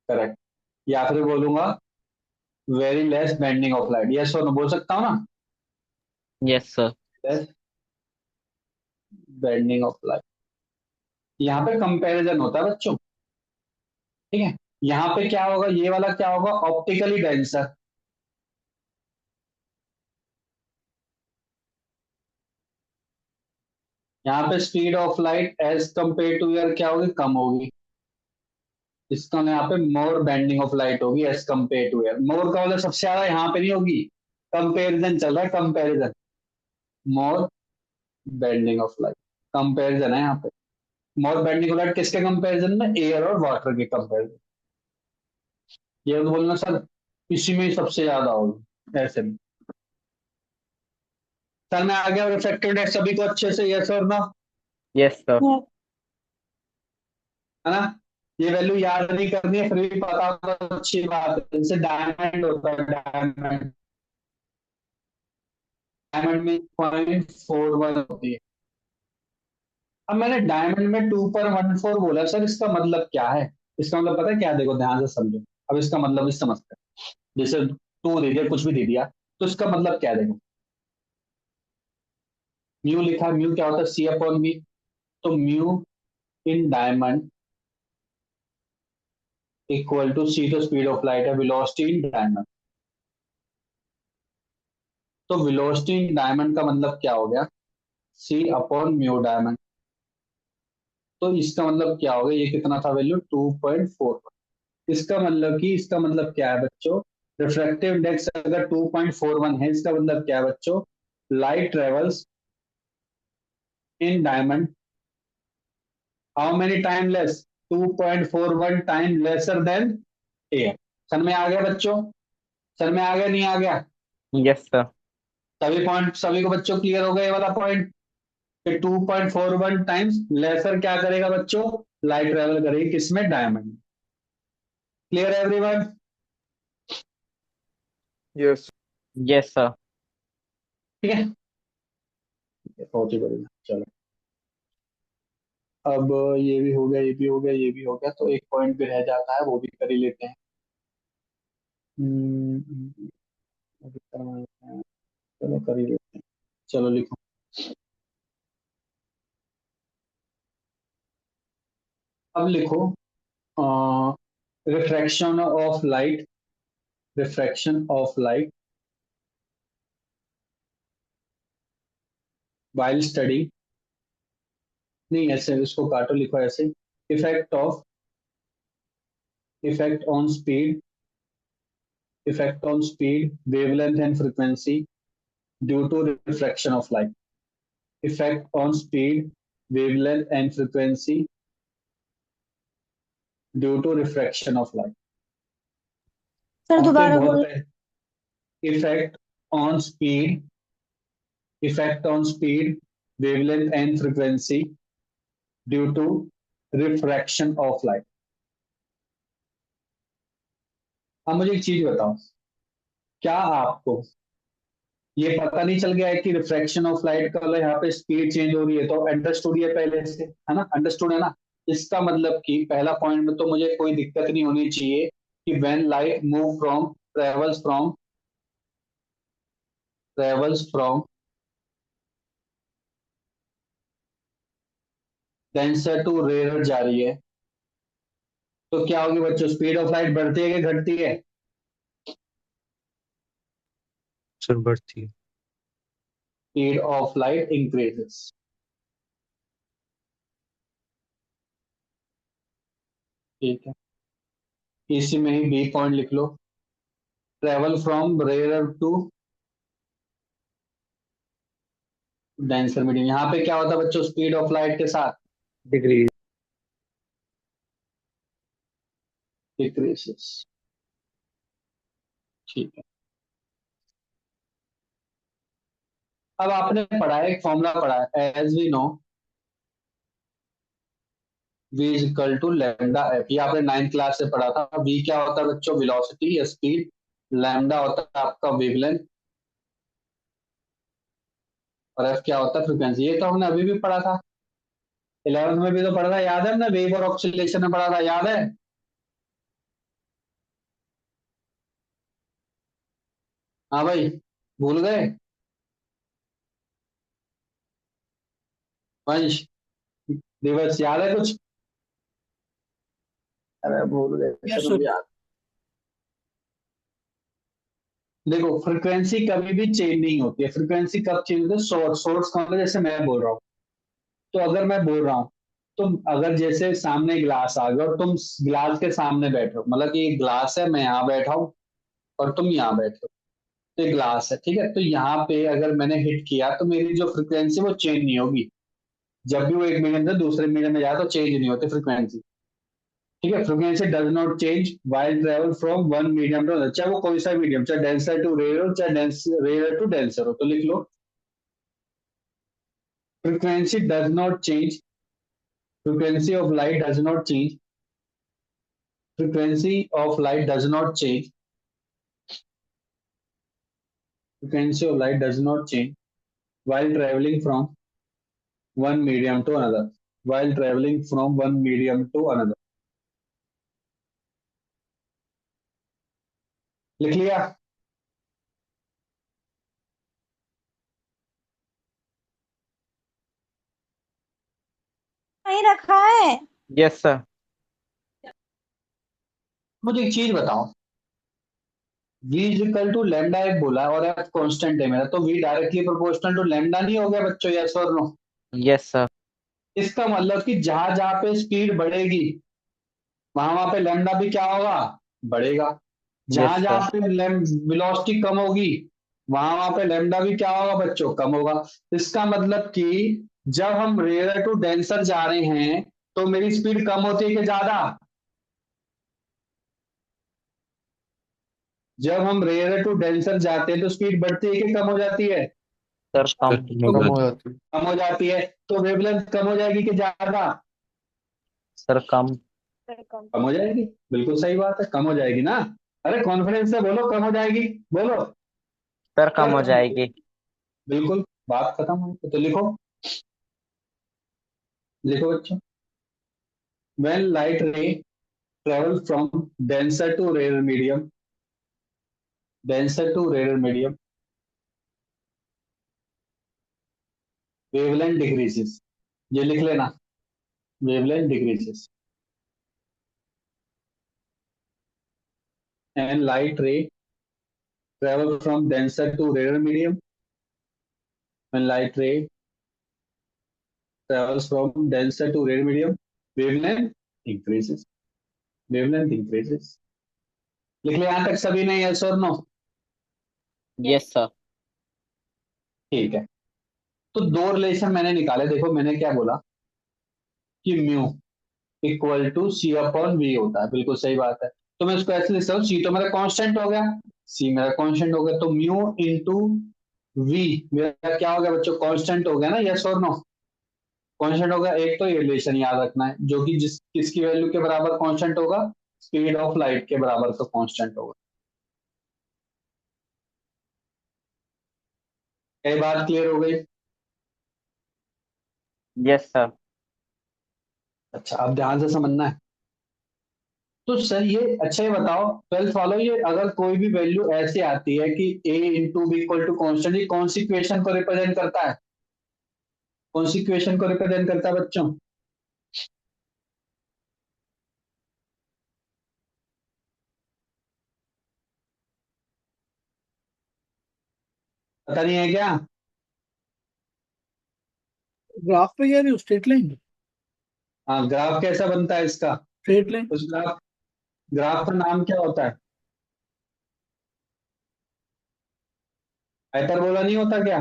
correct. या फिर बोलूंगा very less bending of light, yes और नो बोल सकता हूँ ना? Yes sir. Less bending of light. यहाँ पे कंपैरिजन होता है बच्चों, ठीक है। यहाँ पे क्या होगा, ये वाला क्या होगा? Optically denser. यहाँ पे speed of light as compare to air क्या होगी? कम होगी। इसका यहाँ पे मोर बेंडिंग ऑफ लाइट होगी as compare to air. More का मतलब सबसे ज्यादा यहाँ पे नहीं होगी, कंपेरिजन चल रहा है, comparison. More bending of light, comparison है यहाँ पे। मोर बेंडिंग ऑफ लाइट किसके कंपेरिजन में? एयर और वाटर के कंपेरिजन। ये तो बोलना सर इसी में ही सबसे ज्यादा होगी, ऐसे में। सर मैं आ गया रिफ्लेक्टिव इंडेक्स सभी को अच्छे से, यस और नो? Yes sir. है ना? ये वैल्यू याद नहीं करनी है, फिर भी पता होगा तो अच्छी बात है। जैसे डायमंड होता है, डायमंड, डायमंड में 0.41 होती है। अब मैंने डायमंड में 2.14 बोला सर, इसका मतलब क्या है? इसका मतलब पता है क्या? देखो ध्यान से समझो। अब इसका मतलब भी समझते हैं। जैसे टू दे दिया, कुछ भी दे दिया, तो इसका मतलब क्या है? देखो म्यू लिखा, म्यू क्या होता है? C upon v. तो mu in diamond equal to c, तो स्पीड ऑफ लाइट है, वेलोसिटी इन डायमंड। तो वेलोसिटी इन डायमंड का मतलब क्या हो गया? C upon mu diamond. तो इसका मतलब क्या हो गया? ये कितना था वैल्यू? 2.4। इसका मतलब क्या है बच्चों? रिफ्रैक्टिव इंडेक्स अगर 2.41 है, इसका मतलब क्या है बच्चों? Light travels in diamond how many time less? 2.41 time lesser than air. Sir में आ गया बच्चों? सर में आ गया, नहीं आ गया? Yes sir. सभी पॉइंट, सभी को बच्चों क्लियर हो गया ये वाला पॉइंट कि 2.41 टाइम्स लेसर क्या करेगा बच्चों? लाइट ट्रेवल करेगी किसमें? Diamond. Clear everyone? Yes. Yes sir. ठीक है, बहुत ही बढ़िया। चलो अब ये भी हो गया, ये भी हो गया, ये भी हो गया, तो एक पॉइंट भी रह जाता है, वो भी कर ही लेते हैं। अभी करना है, चलो कर ही लेते हैं। चलो लिखो। अब लिखो refraction of light, refraction of light while study, नहीं ऐसे इसको काटो, लिखो ऐसे। Effect of, effect on speed, effect on speed, wavelength and frequency due to refraction of light. Effect on speed, wavelength and frequency due to refraction of light. Sir अब तो ये दोबारा बहुत बोल। है। Effect on speed, effect on speed, wavelength and frequency due to refraction of light. अब मुझे एक चीज बताओ, क्या आपको ये पता नहीं चल गया है कि रिफ्रैक्शन ऑफ लाइट का मतलब यहाँ पे स्पीड चेंज हो रही है? तो अंडरस्टूड है पहले से, है ना? अंडरस्टूड है ना? इसका मतलब कि पहला पॉइंट में तो मुझे कोई दिक्कत नहीं होनी चाहिए कि when light move from, travels from denser to rare जा रही है, तो क्या होगी बच्चों? स्पीड ऑफ लाइट बढ़ती है कि घटती है? सर बढ़ती है। Speed of light increases. ठीक है, इसी में ही बी पॉइंट लिख लो। Travel from rare to denser medium, यहाँ पे क्या होता है बच्चों स्पीड ऑफ लाइट के साथ? डिग्री। डिक्रीजेस। ठीक है, अब आपने पढ़ा है, एक फॉर्मूला पढ़ा है, as we know v is equal to lambda f. ये आपने 9th क्लास से पढ़ा था। v क्या होता है बच्चों? वेलोसिटी या स्पीड। लैम्डा होता है आपका वेवलेंथ, और एफ क्या होता है? फ्रीक्वेंसी। ये तो हमने अभी भी पढ़ा था, 11th में भी तो पढ़ा था, याद है? हमने वेव और ऑक्सीलेशन में पढ़ा था, याद है? हाँ भाई, भूल गए? वंश, दिवस, याद है कुछ? अरे भूल गए, यस चलो सर। याद। देखो, फ्रीक्वेंसी कभी भी चेंज नहीं होती है। फ्रीक्वेंसी कब चेंज होती है? सोर्स का मतलब, जैसे मैं बोल रहा हूँ, तो अगर मैं बोल रहा हूँ, तुम अगर जैसे सामने ग्लास आ गया और तुम ग्लास के सामने बैठो, मतलब कि ये ग्लास है, मैं यहाँ बैठा हूँ और तुम यहाँ बैठे हो, तो ये ग्लास है, ठीक है? तो यहाँ पे अगर मैंने हिट किया तो मेरी जो फ्रीक्वेंसी वो चेंज नहीं होगी। जब भी वो एक मीडियम से दूसरे मीडियम में जाए तो चेंज नहीं होती फ्रीक्वेंसी, ठीक है? Frequency does not change while travel from one medium to other, चाहे वो कोई सा मीडियम, चाहे डेंसर टू रेयर हो, चाहे रेयर टू डेंसर हो। तो लिख लो, frequency does not change, frequency of light does not change, frequency of light does not change, frequency of light does not change while traveling from one medium to another, while traveling from one medium to another। लिख लिया? नहीं रखा है। Yes sir. मुझे एक चीज बताओ, v is equal to lambda एक बोला है और f कांस्टेंट है मेरा, तो v directly proportional to lambda नहीं हो गया बच्चों? यस और नो? Yes sir. इसका मतलब कि जहां जहां पे स्पीड बढ़ेगी वहां वहां पे लेमडा भी क्या होगा? बढ़ेगा। जहां यस सर। जहां पे वेलोसिटी कम होगी वहां वहां पे लेमडा भी क्या होगा बच्चों? कम होगा। इसका मतलब कि जब हम रेयर टू डेंसर जा रहे हैं तो मेरी स्पीड कम होती है कि ज्यादा? जब हम रेयर टू डेंसर जाते हैं तो स्पीड बढ़ती है कि कम हो जाती है? सर कम। कम हो जाती है। कम हो जाती है। तो वेवलेंथ कम हो जाएगी कि ज्यादा? सर कम। कम हो जाएगी। बिल्कुल सही बात है, कम हो जाएगी ना। अरे कॉन्फिडेंस से बोलो, कम हो जाएगी, बोलो। सर कम सर हो कम हो जाएगी। जाएगी। बिल्कुल, बात खत्म हो। तो लिखो, लिखो बच्चों, when light ray travel from denser to rarer medium, denser to rarer medium, wavelength decreases। ये लिख लेना, wavelength decreases, and light ray travel from denser to rarer medium, when light ray travels from denser to rarer medium, wavelength increases, wavelength increases। लिख ले यहां तक सभी ने? Yes और नो? Yes sir. ठीक है। तो दो रिलेशन मैंने निकाले। देखो मैंने क्या बोला कि mu equal to c upon v होता है। बिल्कुल सही बात है। तो मैं इसको ऐसे लिख सकता हूँ, सी तो मेरा कांस्टेंट हो गया, सी मेरा कांस्टेंट हो गया, तो म्यू इंटू वी मेरा क्या हो गया बच्चों? कांस्टेंट हो गया ना? यस और नो? कांस्टेंट हो गया। एक तो ये रिलेशन याद रखना है, जो कि जिस किसकी वैल्यू के बराबर कांस्टेंट होगा? स्पीड ऑफ लाइट के बराबर तो कांस्टेंट होगा। ये बात क्लियर हो गई? Yes sir. अच्छा, अब ध्यान से समझना है। तो सर ये अच्छा, ये बताओ 12th वालों, ये अगर कोई भी वैल्यू ऐसे आती है कि a into b equal to constant, ये कौन सी इक्वेशन को रिप्रेजेंट करता है? कौन सी इक्वेशन को रिप्रेजेंट करता है बच्चों? पता नहीं है क्या? ग्राफ पे कह रही हो? Straight line? हाँ, ग्राफ कैसा बनता है इसका? Straight line. उस ग्राफ, ग्राफ का नाम क्या होता है? हाइपरबोला नहीं होता क्या?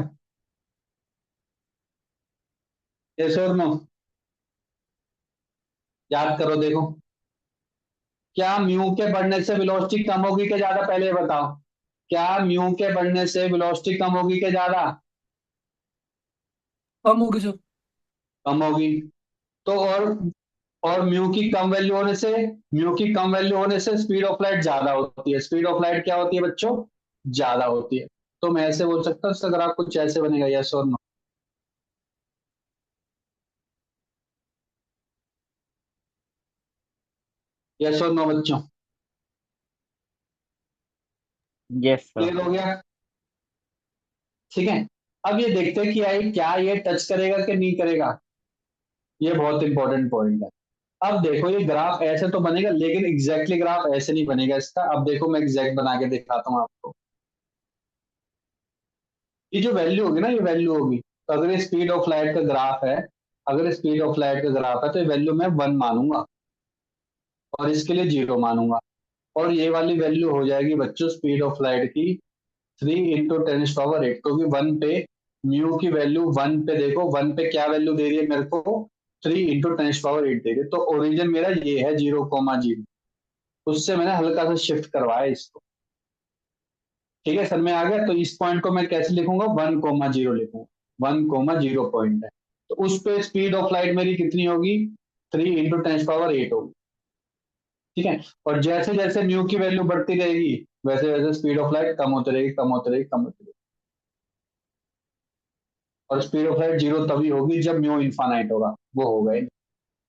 यस और नो? याद करो, देखो, क्या म्यू के बढ़ने से वेलोसिटी कम होगी कि ज्यादा? पहले ये बताओ, क्या म्यू के बढ़ने से वेलोसिटी कम होगी कि ज्यादा? कम होगी सर। कम होगी। तो और म्यू की कम वैल्यू होने से स्पीड ऑफ लाइट ज्यादा होती है। स्पीड ऑफ लाइट क्या होती है बच्चों? ज्यादा होती है। तो मैं ऐसे बोल सकता हूँ, इसका ग्राफ कुछ ऐसे बनेगा, यस और नो? यस और नो बच्चों? Yes sir. क्लियर हो गया? ठीक है। अब ये देखते हैं कि क्या ये टच करेगा कि नहीं करेगा। ये बहुत इंपॉर्टेंट पॉइंट है। अब देखो ये ग्राफ ऐसे तो बनेगा, लेकिन एग्जैक्टली ग्राफ ऐसे नहीं बनेगा इसका। अब देखो मैं एग्जैक्ट बना के दिखाता हूँ आपको। ये जो वैल्यू होगी ना, ये वैल्यू होगी, तो अगर ये स्पीड ऑफ लाइट का ग्राफ है, अगर स्पीड ऑफ लाइट का ग्राफ है तो ये वैल्यू मैं 1 मानूंगा और इसके लिए 0 मानूंगा। और ये वाली वैल्यू हो जाएगी बच्चों स्पीड ऑफ लाइट की 3 × 10⁸, क्योंकि 1 पे म्यू की वैल्यू 1 पे, देखो 1 पे क्या वैल्यू दे रही है मेरे को? 3 × 10⁸ दे रही है। तो ओरिजिन मेरा ये है 0,0। उससे मैंने हल्का सा शिफ्ट करवाया इसको। ठीक है सर, मैं आ गया। तो इस पॉइंट को मैं कैसे लिखूंगा? 1,0 लिखूंगा। 1,0 पॉइंट है, तो उस पे स्पीड ऑफ लाइट मेरी कितनी होगी? 3 × 10⁸ होगी। ठीक है। और जैसे जैसे म्यू की वैल्यू बढ़ती रहेगी, वैसे वैसे स्पीड ऑफ लाइट कम होती रहेगी, कम होती रहेगी, कम होती रहेगी। और स्पीड ऑफ लाइट 0 तभी होगी जब म्यू इन्फानाइट होगा, वो होगा ही नहीं।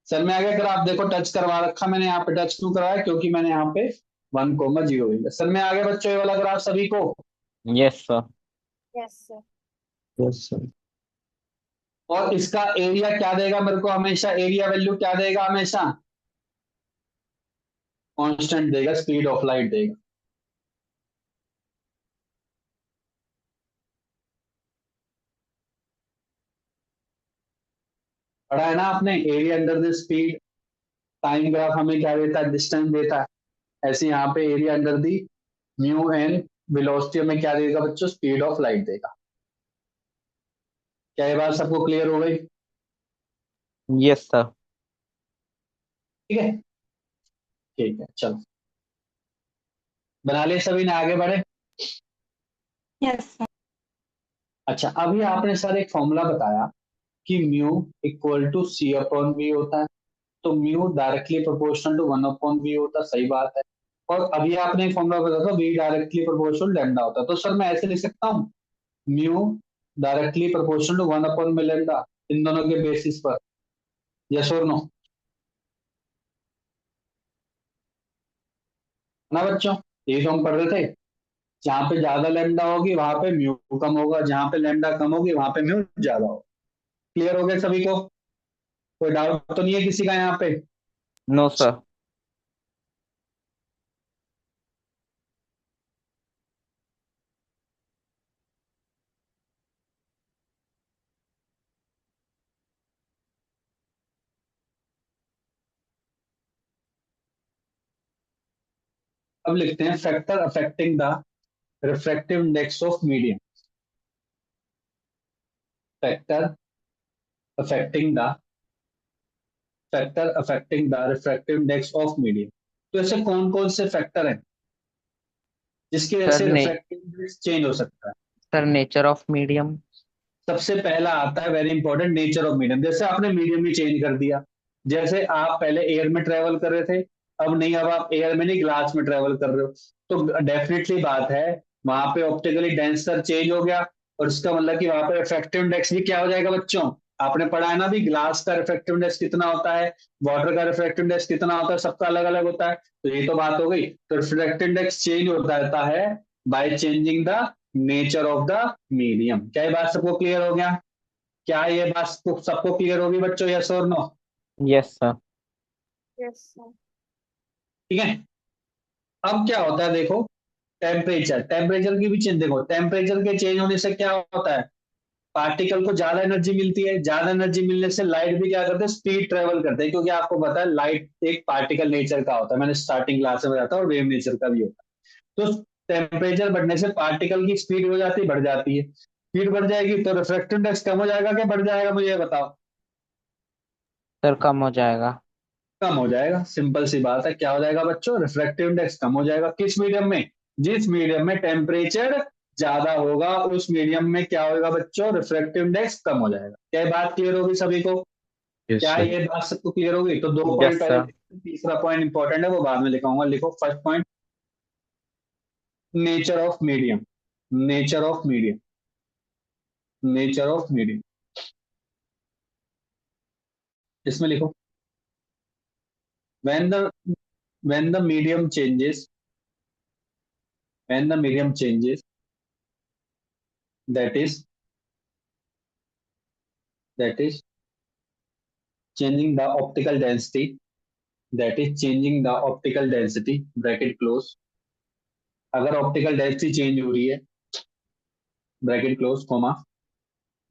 सर मैं आगे, अगर आप देखो टच करवा रखा मैंने यहाँ पे। टच क्यों करवाया? क्योंकि मैंने यहाँ पे 1,0 लिखा। सर मैं आगे बच्चों, ये वाला ग्राफ सभी को? Yes sir. Yes sir. Yes sir. और इसका एरिया क्या देगा मेरे को हमेशा? एरिया वैल्यू क्या देगा हमेशा? कांस्टेंट देगा, स्पीड ऑफ लाइट देगा। पढ़ा है ना आपने? Area under the speed. Time graph हमें क्या देता है? डिस्टेंस देता है। ऐसे यहाँ पे area under the mu and velocity में क्या देगा बच्चों? स्पीड ऑफ लाइट देगा। क्या ये बात सबको क्लियर हो गई? Yes sir. ठीक है। ठीक है, चलो बना लिए सभी ने, आगे बढ़े। Yes sir. अच्छा, अभी आपने सर एक फॉर्मूला बताया कि mu equal to c upon v होता है। तो mu directly proportional to 1/v होता है, सही बात है। और अभी आपने एक फॉर्मूला बताया था, वी डायरेक्टली प्रोपोर्शनल लैम्डा होता है। तो सर मैं ऐसे लिख सकता हूँ, म्यू डायरेक्टली प्रोपोर्शनल टू 1/में लैम्डा, इन दोनों के बेसिस पर। यस और नो? ना बच्चों, ये तो हम पढ़ रहे थे। जहां पे ज्यादा लैम्डा होगी वहां पे म्यू कम होगा, जहां पे लैम्डा कम होगी वहां पे म्यू ज्यादा होगा। क्लियर हो गया सभी को? कोई डाउट तो नहीं है किसी का यहाँ पे? No sir. अब लिखते हैं factor affecting the refractive index of medium. Factor affecting the refractive index of medium. तो ऐसे कौन कौन से फैक्टर हैं जिसकी वजह सर से ने रिफ्रैक्टिव इंडेक्स चेंज हो सकता है? Sir nature of medium. सबसे पहला आता है very important, nature of medium. जैसे आपने मीडियम ही चेंज कर दिया। जैसे आप पहले एयर में ट्रेवल कर रहे थे, अब नहीं, अब आप एयर में नहीं ग्लास में ट्रेवल कर रहे हो। तो डेफिनेटली बात है, वहां पे ऑप्टिकली डेंसर चेंज हो गया। और इसका मतलब कि वहां पे रिफ्रैक्टिव इंडेक्स भी क्या हो जाएगा बच्चों? आपने पढ़ा है ना भी, ग्लास का रिफ्रैक्टिव इंडेक्स कितना होता है, वाटर का रिफ्रैक्टिव इंडेक्स कितना होता है, सबका अलग अलग होता है। तो ये तो बात हो गई। तो रिफ्रैक्टिव इंडेक्स चेंज होता रहता है by changing the nature of the medium. क्या ये बात सबको क्लियर हो गया? क्या ये बात सबको क्लियर होगी बच्चों? यस और no? Yes sir. Yes sir. ठीक है। अब क्या होता है देखो, टेम्परेचर की भी चेंज देखो। टेम्परेचर के चेंज होने से क्या होता है? पार्टिकल को ज्यादा एनर्जी मिलती है। ज्यादा एनर्जी मिलने से लाइट भी क्या करते हैं? स्पीड ट्रेवल करते हैं। क्योंकि आपको पता है लाइट एक पार्टिकल नेचर का होता है, मैंने स्टार्टिंग क्लास में बताया था, और वेव नेचर का भी होता है। तो टेम्परेचर बढ़ने से पार्टिकल की स्पीड हो जाती है, बढ़ जाती है। स्पीड बढ़ जाएगी तो रिफ्रैक्टिव इंडेक्स कम हो जाएगा, क्या बढ़ जाएगा? मुझे ये बताओ। सर कम हो जाएगा। कम हो जाएगा, सिंपल सी बात है। क्या हो जाएगा बच्चों? रिफ्रैक्टिव इंडेक्स कम हो जाएगा। किस मीडियम में? जिस मीडियम में टेम्परेचर ज्यादा होगा उस मीडियम में क्या होगा बच्चों, रिफ्रैक्टिव इंडेक्स कम हो जाएगा। क्या ये बात क्लियर होगी सभी को? Yes, क्या sir. ये बात सबको क्लियर होगी? तो 2 Yes, पॉइंट पहले, sir. तीसरा पॉइंट इंपॉर्टेंट है वो बाद में लिखाऊंगा। लिखो first point, nature of medium. Nature of medium, nature of medium, इसमें लिखो when the when the medium changes, when the medium changes, that is changing the optical density, that is changing the optical density, bracket close। अगर optical density change हो रही है, bracket close comma,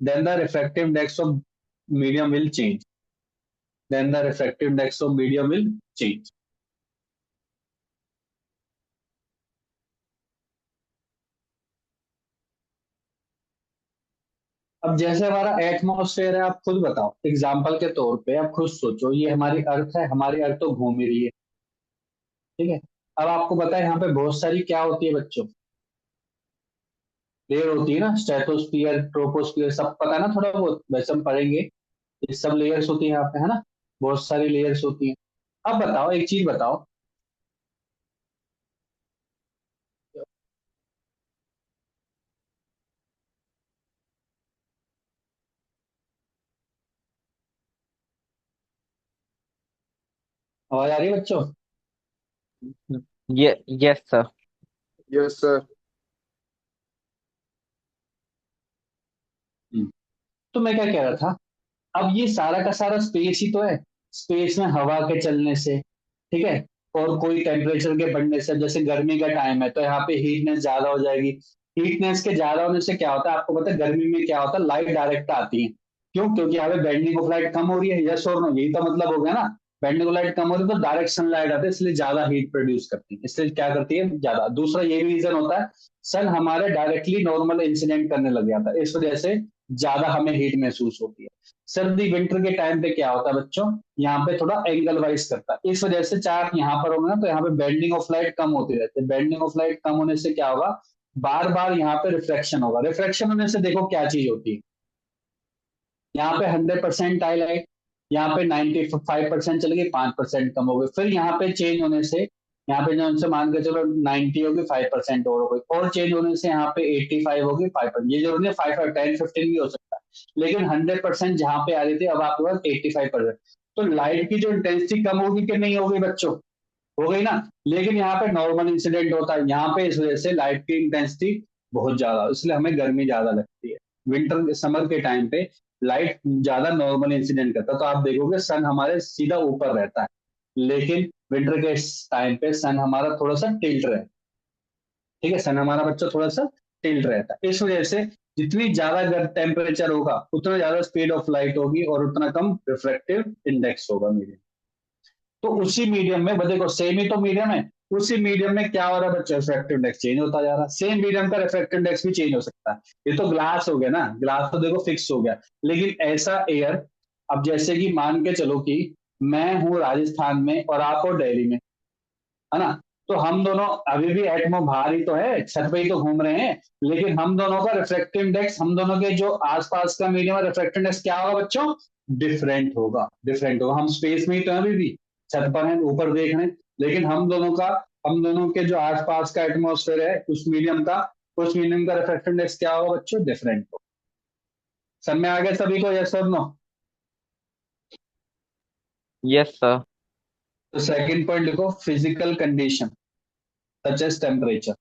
then the refractive index of medium will change, then the refractive index of medium will change। अब जैसे हमारा atmosphere है, आप खुद बताओ एग्जाम्पल के तौर पे, आप खुद सोचो ये हमारी अर्थ है, हमारी अर्थ तो घूम ही रही है, ठीक है। अब आपको पता है यहाँ पे बहुत सारी क्या होती है बच्चों, लेयर होती है ना, स्ट्रेटोस्फियर, ट्रोपोस्फियर, सब पता है ना थोड़ा बहुत, वैसे हम पढ़ेंगे। ये सब लेयर्स होती है यहाँ पे, है ना, बहुत सारी लेयर्स होती हैं। अब बताओ एक चीज बताओ, आवाज आ रही है बच्चों? Yes, sir. Yes, sir. तो मैं क्या कह रहा था, अब ये सारा का सारा स्पेस ही तो है, स्पेस में हवा के चलने से, ठीक है, और कोई टेम्परेचर के बढ़ने से, जैसे गर्मी का टाइम है तो यहाँ पे हीटनेस ज्यादा हो जाएगी। हीटनेस के ज्यादा होने से क्या होता है, आपको पता है गर्मी में क्या होता है, लाइट डायरेक्ट आती है। क्यों? क्योंकि यहाँ पे बेंडिंग ऑफ लाइट कम हो रही है, यस और नो, यही तो मतलब हो गया ना। बेंडिंग ऑफ लाइट कम हो रही है तो डायरेक्ट सनलाइट आती है, इसलिए ज्यादा हीट प्रोड्यूस करती है, इसलिए क्या करती है ज्यादा। दूसरा ये भी रीजन होता है, सन हमारे डायरेक्टली नॉर्मल इंसिडेंट करने लग जाता है, इस वजह से ज्यादा हमें हीट महसूस होती है। सर्दी विंटर के टाइम पे क्या होता है बच्चों, यहाँ पे थोड़ा एंगल वाइज करता है, इस वजह से चाहे आप यहाँ पर होंगे ना तो यहाँ पे बेंडिंग ऑफ लाइट कम होती रहती है। बेंडिंग ऑफ लाइट कम होने से क्या होगा, बार बार यहाँ पे रिफ्लेक्शन होगा। रिफ्लेक्शन होने से देखो क्या चीज होती है, यहाँ पे 100% आई लाइट, यहाँ पे 95% चली गई, 5% कम हो गई। फिर यहाँ पे चेंज होने से, यहाँ पे जो उनसे मान के चलो 90 होगी, 5% और हो गई, और चेंज होने से यहाँ पे 85 होगी, 5%। ये जरूरी है 5 10 15 भी हो सकता है, लेकिन 100% जहां पे आ रही थी अब आपके पास 85%। तो लाइट की जो इंटेंसिटी कम होगी कि नहीं होगी बच्चों, हो गई ना। लेकिन यहाँ पे नॉर्मल इंसिडेंट होता है यहाँ पे, इस वजह से लाइट की इंटेंसिटी बहुत ज्यादा, इसलिए हमें गर्मी ज्यादा लगती है। विंटर समर के टाइम पे लाइट ज्यादा नॉर्मल इंसिडेंट करता है, तो आप देखोगे सन हमारे सीधा ऊपर रहता है, लेकिन विंटर के टाइम पे सन हमारा थोड़ा सा टिल्ट रहता है, ठीक है, सन हमारा बच्चा थोड़ा सा टिल्ट रहता है। इस वजह से जितनी ज्यादा टेम्परेचर होगा उतना ज्यादा स्पीड ऑफ लाइट होगी और उतना कम रिफ्रैक्टिव इंडेक्स होगा मीडियम। तो उसी मीडियम में देखो, सेम ही तो मीडियम है, उसी मीडियम में क्या हो रहा है बच्चा, रिफ्रैक्टिव इंडेक्स चेंज होता जा रहा है। सेम मीडियम का रिफ्रैक्टिव इंडेक्स भी चेंज हो सकता है। ये तो ग्लास हो गया ना, ग्लास तो देखो फिक्स हो गया, लेकिन ऐसा एयर, अब जैसे कि मान के चलो कि मैं हूँ राजस्थान में और आप हो दिल्ली में, है ना, तो हम दोनों अभी भी एटमो बाहर ही तो है, छत पे ही तो घूम रहे हैं, लेकिन हम दोनों का रिफ्रैक्टिव इंडेक्स, हम दोनों के जो आसपास का मीडियम रिफ्रैक्टिव इंडेक्स क्या होगा बच्चों, डिफरेंट होगा, डिफरेंट होगा। हम स्पेस में ही तो है, अभी भी छत पर हैं, ऊपर देख रहे हैं, लेकिन हम दोनों के जो आसपास का एटमोस्फेयर है उस मीडियम का रिफ्रैक्टिव इंडेक्स क्या होगा बच्चों, डिफरेंट होगा। समझ में आ गया सभी को, यस और नो? Yes, sir. तो सेकंड पॉइंट लिखो, physical condition such as temperature.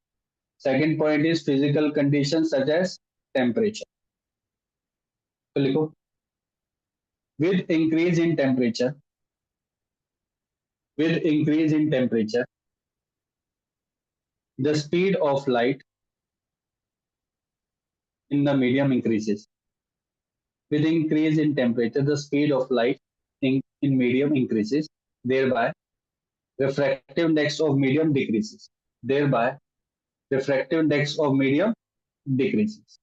Second point is physical condition such as temperature. तो लिखो, with increase in temperature, with increase in temperature, the speed of light in the medium increases. With increase in temperature, the speed of light in medium increases. Thereby, refractive index of medium decreases. Thereby, refractive index of medium decreases.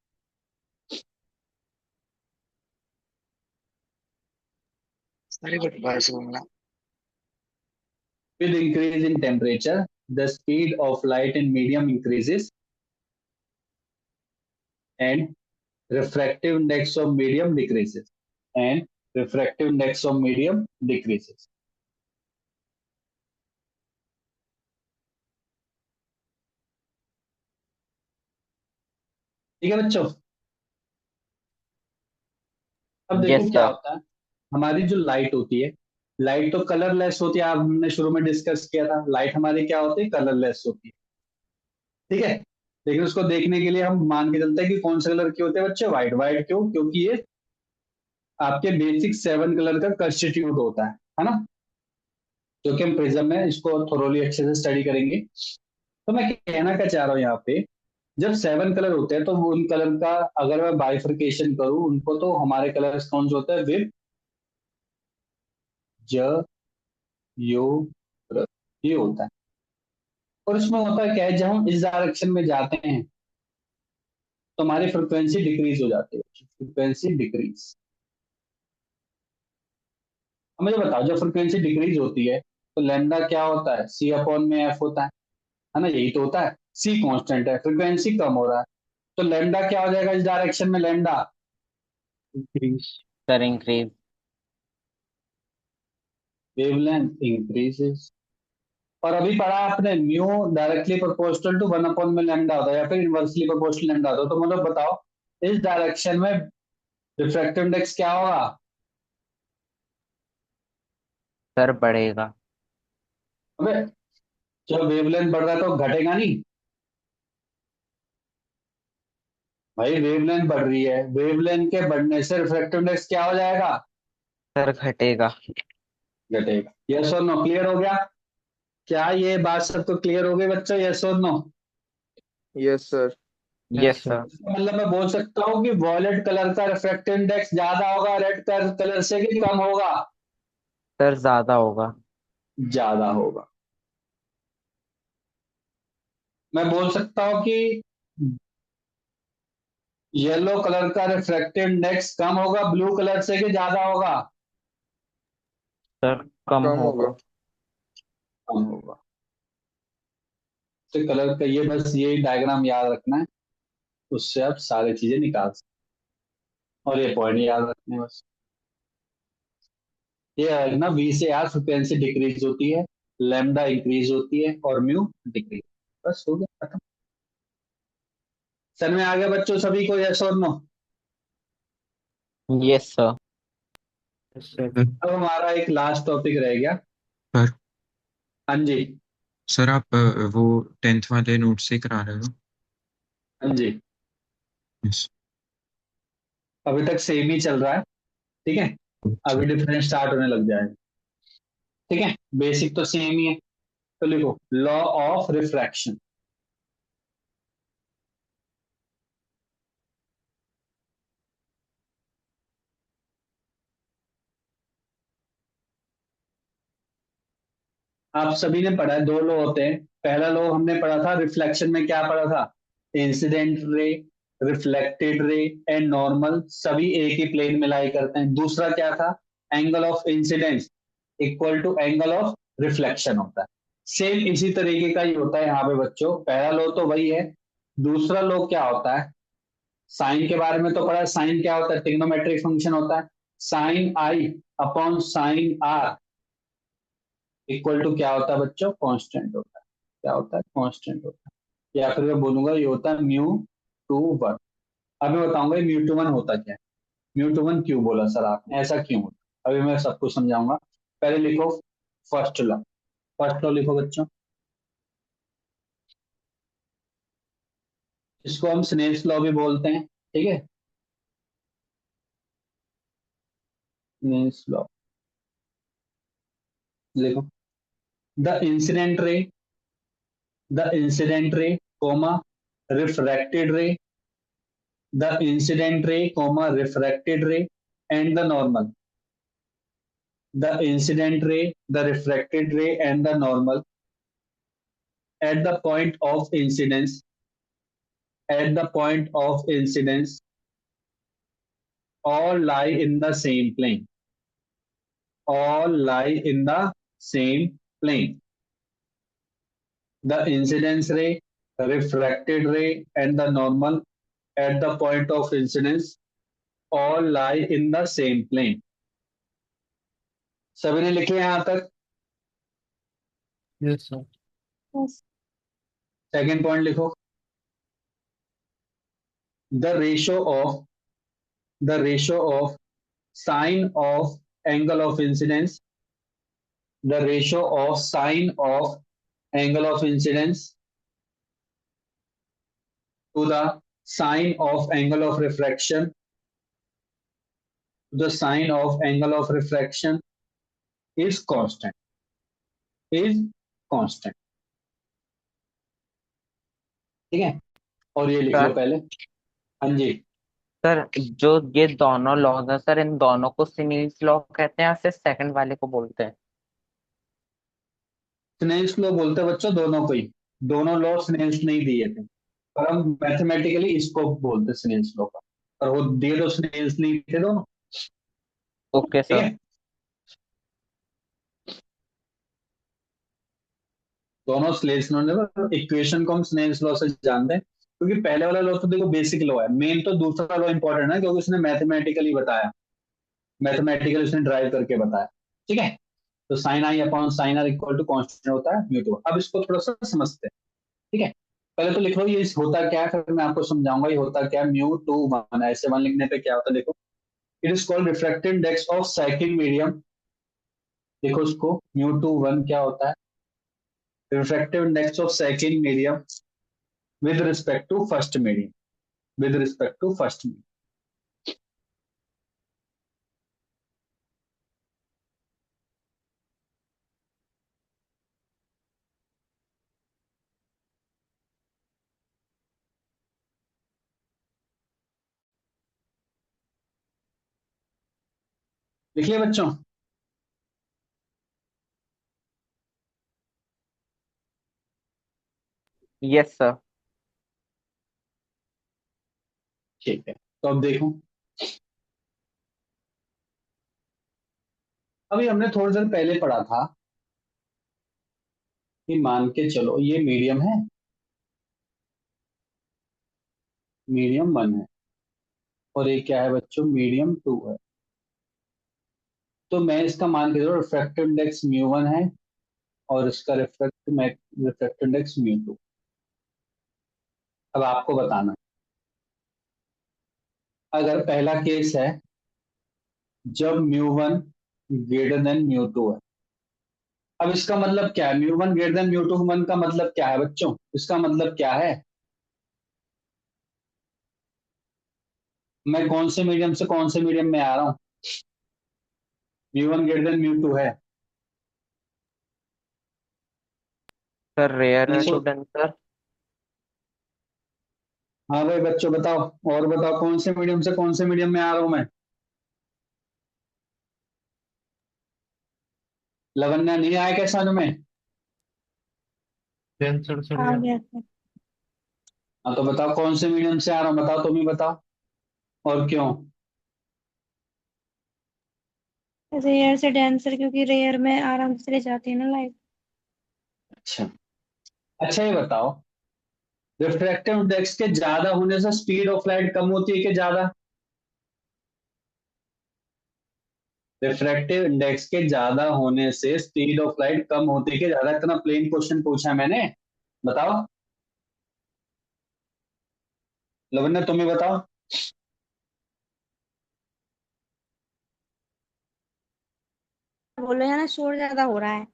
सारी बात बाहर से बोलना। With increase in temperature, the speed of light in medium increases. and refractive index of medium decreases. And refractive index of medium decreases. ठीक है बच्चों? अब देखो यस क्या सर। होता है, हमारी जो लाइट होती है, लाइट तो कलरलेस होती है, हमने शुरू में डिस्कस किया था, लाइट हमारी क्या होती है, कलरलेस होती है, ठीक है। लेकिन उसको देखने के लिए हम मान के चलते हैं कि कौन से कलर के होते हैं बच्चे, व्हाइट। व्हाइट क्यों? क्योंकि ये आपके बेसिक 7 कलर का कंस्टिट्यूट होता है ना, जो कि हम प्रिज्म में इसको थोरोली अच्छे से स्टडी करेंगे। तो मैं कहना क्या चाह रहा हूँ यहाँ पे, जब 7 कलर होते हैं तो वो उन कलर का अगर मैं बाइफर्केशन करूं उनको, तो हमारे कलर्स कौन से होते हैं, विप, ज, यो, र, ये होता है। और इसमें होता है क्या है, जब हम इस डायरेक्शन में जाते हैं तो हमारी फ्रिक्वेंसी डिक्रीज हो जाती है, फ्रिक्वेंसी डिक्रीज। अब मुझे बताओ, जब फ्रिक्वेंसी डिक्रीज होती है तो लैम्डा क्या होता है, सी अपॉन में एफ होता है ना, यही तो होता है। सी कांस्टेंट है, फ्रिक्वेंसी कम हो रहा है, तो लैम्डा क्या हो जाएगा इस डायरेक्शन में, lambda Increase. Sir increase. Wavelength increases. और अभी पढ़ा आपने mu directly proportional to 1 upon में लैम्डा होता है, या फिर इनवर्सली प्रोपोर्शनल लैम्डा होता है। तो मतलब बताओ इस डायरेक्शन में रिफ्रैक्टिव इंडेक्स क्या होगा? सर बढ़ेगा। अबे जब वेवलेंथ बढ़ रहा है तो घटेगा नहीं भाई, वेवलेंथ बढ़ रही है, वेवलेंथ के बढ़ने से रिफ्रैक्टिव इंडेक्स क्या हो जाएगा? सर घटेगा। घटेगा। यस और नो, क्लियर हो गया? क्या ये बात सबको क्लियर हो गई बच्चों, यस और no? Yes, sir. Yes sir. मतलब मैं बोल सकता हूँ कि वॉयलेट कलर का रिफ्रैक्टिव इंडेक्स ज्यादा होगा रेड कलर से कि कम होगा? सर ज्यादा होगा। ज्यादा होगा। मैं बोल सकता हूँ कि येलो कलर का रिफ्रैक्टिव इंडेक्स कम होगा ब्लू कलर से कि ज्यादा होगा? सर कम कम होगा। होगा. कम होगा। तो कलर का ये बस ये डायग्राम याद रखना है, उससे आप सारी चीजें निकाल सकते हैं। और ये पॉइंट याद रखने हैं बस। ये है ना, वी से आर फ्रिक्वेंसी डिक्रीज होती है, लैम्डा इंक्रीज होती है और म्यू डिक्रीज। बस हो गया खत्म। सर में आ गया बच्चों सभी को, यस और no? Yes sir. Yes, sir. अब हमारा एक लास्ट टॉपिक रह गया। सर हाँ जी। सर आप वो 10th वाले नोट से करा रहे हो? हाँ जी, यस। अभी तक सेम ही चल रहा है, ठीक है। अभी डिफरेंस स्टार्ट होने लग जाएगा, ठीक है। बेसिक तो सेम ही है। तो लिखो लॉ ऑफ रिफ्रैक्शन। आप सभी ने पढ़ा है, 2 लॉ होते हैं। पहला लॉ हमने पढ़ा था रिफ्लेक्शन में, क्या पढ़ा था? Incident ray, reflected ray and normal सभी एक ही प्लेन में लाई करते हैं। दूसरा क्या था? Angle of incidence equal to angle of reflection होता है। सेम इसी तरीके का ही होता है यहाँ पे बच्चों। पहला लॉ तो वही है। दूसरा लॉ क्या होता है? साइन के बारे में तो पढ़ा है। साइन क्या होता है? ट्रिग्नोमेट्रिक फंक्शन होता है। Sine i upon sine r equal to क्या होता है बच्चों? कांस्टेंट होता है। क्या होता है? कांस्टेंट होता है। या फिर मैं बोलूंगा ये होता है म्यू टू वन। अब मैं बताऊंगा ये म्यू टू वन होता क्या है। म्यू टू वन क्यों बोला सर आपने, ऐसा क्यों होता? अभी मैं सबको समझाऊंगा। पहले लिखो फर्स्ट लॉ। फर्स्ट लॉ लिखो बच्चों, इसको हम स्नेल्स लॉ भी बोलते हैं, ठीक है। स्नेल्स लॉ लिखो। The incident ray, the incident ray comma refracted ray, the incident ray, comma, refracted ray, and the normal. The incident ray, the refracted ray, and the normal at the point of incidence, at the point of incidence, all lie in the same plane. All lie in the same plane. The incidence ray, the refracted ray, and the normal at the point of incidence all lie in the same plane. सभी ने लिखे यहां तक? Yes, sir. Yes. Second point लिखो, the ratio of sine of angle of incidence, the ratio of sine of angle of incidence to the sine of angle of refraction, the sine of angle of refraction is constant, is constant. ठीक है, और ये लिख लो sir पहले। हाँ जी, sir जो ये दोनों लॉज है सर, इन दोनों को स्नेल्स लॉ कहते हैं या सिर्फ सेकंड वाले को बोलते हैं? स्नेल्स लॉ बोलते हैं बच्चों दोनों को ही, दोनों लॉ स्नेल्स नहीं दिए थे, पर हम मैथमेटिकली इसको बोलते स्नेल्स लॉ का, और वो दिए तो स्नेल्स नहीं थे दोनों। ओके ठीक सर। है, दोनों स्नेल्स लॉ ने, इक्वेशन को हम स्नेल्स लॉ से जानते हैं, क्योंकि पहले वाला लॉ तो देखो बेसिक लॉ है, मेन तो दूसरा लॉ इंपॉर्टेंट है क्योंकि उसने मैथमेटिकली बताया, मैथमेटिकली उसने ड्राइव करके बताया। ठीक है, तो sine i upon sine r equal to constant होता है म्यू टू। अब इसको थोड़ा सा समझते हैं। ठीक है, पहले तो लिख लो ये होता क्या है, फिर मैं आपको समझाऊंगा ये होता क्या है। म्यू टू वन, ऐसे वन लिखने पे क्या होता है देखो, it is called refractive index of second medium. देखो उसको, म्यू टू वन क्या होता है, refractive index of second medium with respect to first medium, with respect to first medium. लिख लिया बच्चों? Yes sir. ठीक है, तो अब देखो, अभी हमने थोड़ी देर पहले पढ़ा था कि मान के चलो ये मीडियम है, मीडियम वन है, और ये क्या है बच्चों, मीडियम टू है। तो मैं इसका मान के चलो रिफ्रैक्टिव इंडेक्स म्यू वन है, और इसका रिफ्रैक्टिव इंडेक्स म्यू टू। अब आपको बताना है, अगर पहला केस है जब mu one greater than mu two है, अब इसका मतलब क्या है, mu one greater than mu two one का मतलब क्या है बच्चों, इसका मतलब क्या है, मैं कौन से मीडियम से कौन से मीडियम में आ रहा हूं, mu one greater than mu two है। सर रेयर देखो, स्टूडेंट सर। हाँ भाई बच्चों बताओ, और बताओ कौन से मीडियम से कौन से मीडियम में आ रहा हूं मैं। लवन्या नहीं आया क्या समझ में? Then sir, आ yeah. गया सर। हाँ तो बताओ कौन से मीडियम से आ रहा हूँ, बताओ तुम ही बताओ, और क्यों? रेयर से डेंसर, क्योंकि रेयर में आराम से चली जाती है ना लाइट। अच्छा, अच्छा ये बताओ, रिफ्रैक्टिव इंडेक्स के ज्यादा होने से स्पीड ऑफ लाइट कम होती है कि ज्यादा? रिफ्रैक्टिव इंडेक्स के ज्यादा होने से स्पीड ऑफ लाइट कम होती है कि ज्यादा? इतना प्लेन क्वेश्चन पूछा है मैंने, बताओ। लवन्या तुम ही बताओ। बोलो, है ना, शोर ज्यादा हो रहा है।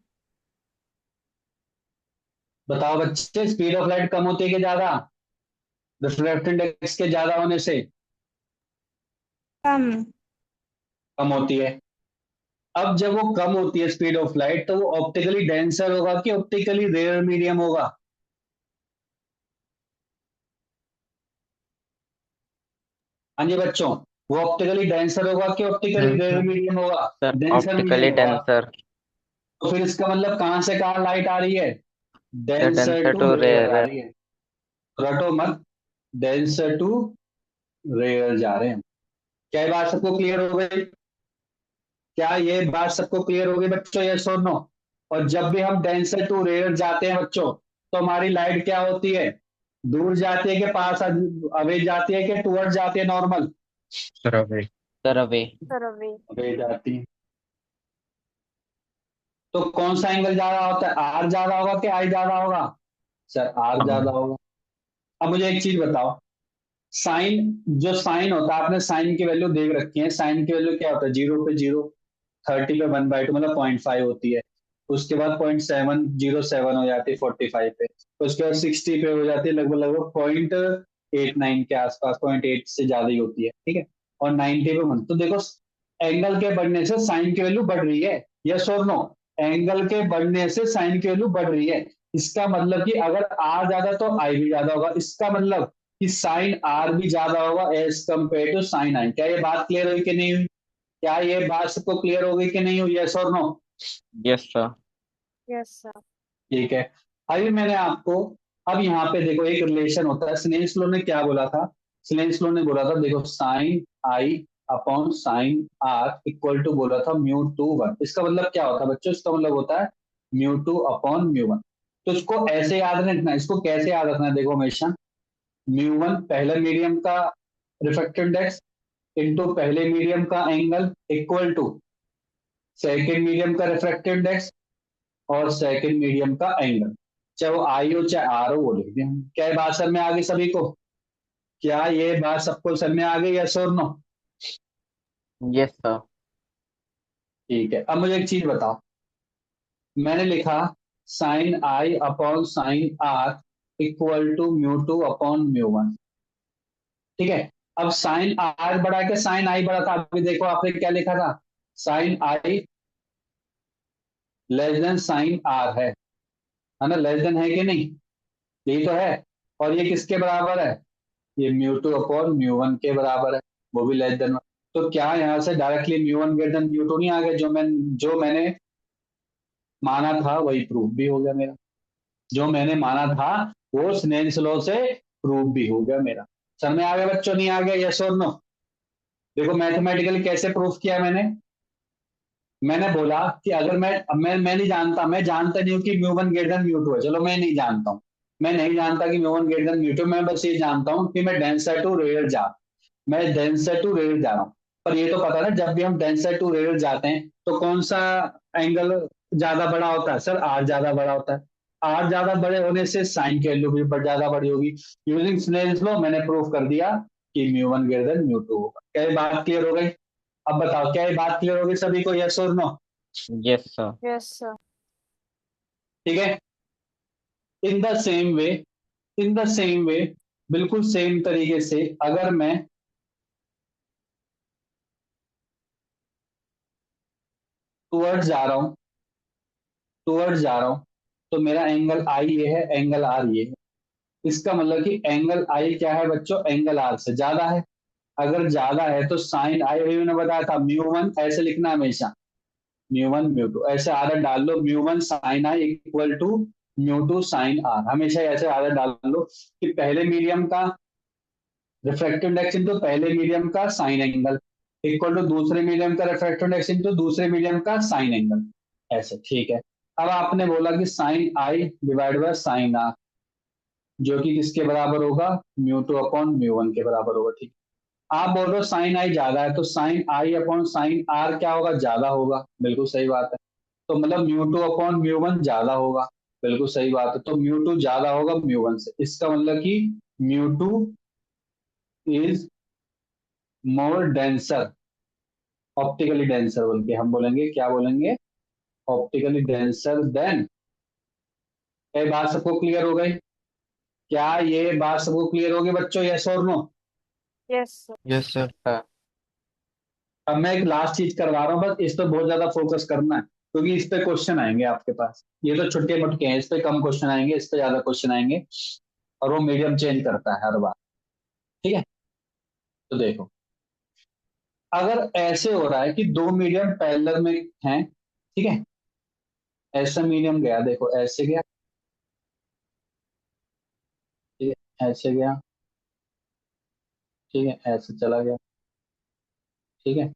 बताओ बच्चे, स्पीड ऑफ लाइट कम होती है कि ज्यादा, रिफ्रैक्टिव इंडेक्स के ज्यादा होने से? कम। कम होती है। अब जब वो कम होती है स्पीड ऑफ लाइट, तो वो ऑप्टिकली डेंसर होगा कि ऑप्टिकली रेयर मीडियम होगा? हाँ जी बच्चों, वो ऑप्टिकली डेंसर होगा कि ऑप्टिकली रेयर Denser. मीडियम होगा? सर डेंसर ऑप्टिकली मीडियम होगा। डेंसर। तो फिर इसका मतलब कहां से कहां लाइट आ रही है, sir denser denser to to rare आ रेयर। रही है। रटो मत, डेंसर टू रेयर जा रहे हैं। क्या ये बात सबको क्लियर हो गई? क्या ये बात सबको क्लियर हो गई बच्चों, यस और नो? और जब भी हम डेंसर टू रेयर जाते हैं बच्चों, तो हमारी लाइट क्या होती है, दूर जाती है कि पास, अवे जाती है कि टुवर्ड जाती है normal? Sir away. Sir away. Away जाती है। तो कौन सा एंगल ज्यादा होता है, आर ज्यादा होगा कि आई ज्यादा होगा? सर आर ज्यादा होगा। अब मुझे एक चीज बताओ, साइन, जो साइन होता है, आपने साइन की वैल्यू देख रखी है, साइन की वैल्यू क्या होता है, 0 पे 0, 30 पे 1/2 मतलब 0.5 होती है। उसके बाद 0.707 हो जाती है 45 पे, उसके बाद 60 पे हो जाती है लगभग लगभग 0.89 के आसपास, 0.8 से ज्यादा ही होती है, ठीक है। और 90 पे 1, तो देखो एंगल के बढ़ने से साइन की वैल्यू बढ़ रही है, यस और नो? एंगल के बढ़ने से साइन की वैल्यू बढ़ रही है। इसका मतलब कि अगर आर ज्यादा तो आई भी ज्यादा होगा, इसका मतलब कि साइन आर भी ज्यादा होगा एज कम्पेयर टू साइन आई। क्या ये बात क्लियर हुई कि नहीं हुई? क्या ये बात सबको क्लियर हो गई कि नहीं हुई, यस और नो? Yes sir. ठीक है। अभी मैंने आपको, अब यहाँ पे देखो एक रिलेशन होता है, स्नेल्स लॉ ने क्या बोला था? स्नेल्स लॉ ने बोला था, देखो sine i upon sine r equal to बोला था μ2 1। इसका मतलब क्या होता है बच्चों? इसका मतलब होता है μ2 अपॉन μ1। तो इसको ऐसे याद रखना है, इसको कैसे याद रखना है, देखो हमेशा μ1 पहले मीडियम का रिफ्रैक्टिव इंडेक्स इंटू पहले मीडियम का angle equal to second medium का रिफ्रैक्टिव इंडेक्स और सेकंड मीडियम का एंगल, चाहे वो आई हो चाहे आर हो, वो लिख दें। क्या ये बात समझ में आ गई सभी को? क्या ये बात सबको समझ में आ गई, यस और नो? Yes sir. ठीक है। अब मुझे एक चीज बताओ, मैंने लिखा sine i upon sine r equal to μ2 upon μ1, ठीक है। अब साइन आर बढ़ा के साइन आई बढ़ा था, अभी देखो आपने क्या लिखा था, sine i less than sine r है ना? लेस देन है कि नहीं? यही तो है। और ये किसके बराबर है? ये μ2 अपॉन μ1 के बराबर है, वो भी लेस देन। तो क्या यहाँ से डायरेक्टली μ1 ग्रेटर देन μ2 नहीं आ गया? जो मैंने माना था वही प्रूफ भी हो गया मेरा। जो मैंने माना था वो स्नेल्स लॉ से प्रूफ भी हो गया मेरा। समझ में आ गया बच्चों, नहीं आ गया, यस और नो? देखो मैथमेटिकली कैसे प्रूफ किया मैंने बोला कि अगर मैं नहीं जानता, मैं जानता नहीं हूँ कि μ1 ग्रेटर देन μ2 है, चलो मैं नहीं जानता हूँ, मैं नहीं जानता कि μ1 ग्रेटर देन μ2, मैं बस ये जानता हूँ कि मैं डेंसर टू रेयर जा रहा हूँ। पर ये तो पता ना, जब भी हम डेंसर टू रेयर जाते हैं तो कौन सा एंगल ज्यादा बड़ा होता है? सर आर ज्यादा बड़ा होता है। आर ज्यादा बड़े होने से साइन की वैल्यू भी ज्यादा बड़ी होगी। यूजिंग स्नेल्स लॉ मैंने प्रूफ कर दिया कि μ1 ग्रेटर देन μ2 होगा। क्या ये बात क्लियर हो गई? अब बताओ, क्या ये बात क्लियर होगी सभी को, यस और नो? Yes sir. ठीक है। In the same way, in the same way, बिल्कुल सेम तरीके से अगर मैं टूवर्ड्स जा रहा हूं, टूवर्ड्स जा रहा हूं, तो मेरा एंगल आई ये है, एंगल आर ये है। इसका मतलब कि एंगल आई क्या है बच्चों? एंगल आर से ज्यादा है। अगर ज्यादा है तो साइन आई, अभी मैंने बताया था μ1 ऐसे लिखना है हमेशा, μ1 μ2 ऐसे आदत डाल लो, μ1 sine i equal to μ2 sine r, हमेशा ऐसे आदत डाल लो कि पहले मीडियम का रिफ्रैक्टिव इंडेक्स इंटू पहले मीडियम का साइन एंगल इक्वल टू दूसरे मीडियम का रिफ्रैक्टिव इंडेक्स इंटू दूसरे मीडियम का साइन एंगल, ऐसे, ठीक है। अब आपने बोला कि sine i divide by sine r, जो कि किसके बराबर होगा? μ2 अपॉन μ1 के बराबर होगा, ठीक। आप बोल रहे हो साइन आई ज्यादा है, तो sine i upon sine r क्या होगा? ज्यादा होगा, बिल्कुल सही बात है। तो मतलब μ2 अपॉन μ1 ज्यादा होगा, बिल्कुल सही बात है। तो μ2 ज्यादा होगा μ1 से, इसका मतलब कि μ2 is more denser, optically denser बोल के हम बोलेंगे, क्या बोलेंगे? Optically denser then. ये बात सबको क्लियर हो गई? क्या ये बात सबको क्लियर होगी बच्चों, यस और नो? Yes sir. अब मैं एक लास्ट चीज करवा रहा हूँ, बस इस पर बहुत ज्यादा फोकस करना है, क्योंकि इस पे क्वेश्चन आएंगे आपके पास। ये तो छुट्टे मुटके हैं, इस पे कम क्वेश्चन आएंगे, इस पे ज्यादा क्वेश्चन आएंगे, और वो मीडियम चेंज करता है हर बार, ठीक है। तो देखो, अगर ऐसे हो रहा है कि दो मीडियम पैरेलल में हैं, ठीक है, ऐसा मीडियम गया, देखो ऐसे गया, ठीक है, ऐसे गया, ठीक है, ऐसे चला गया, ठीक है।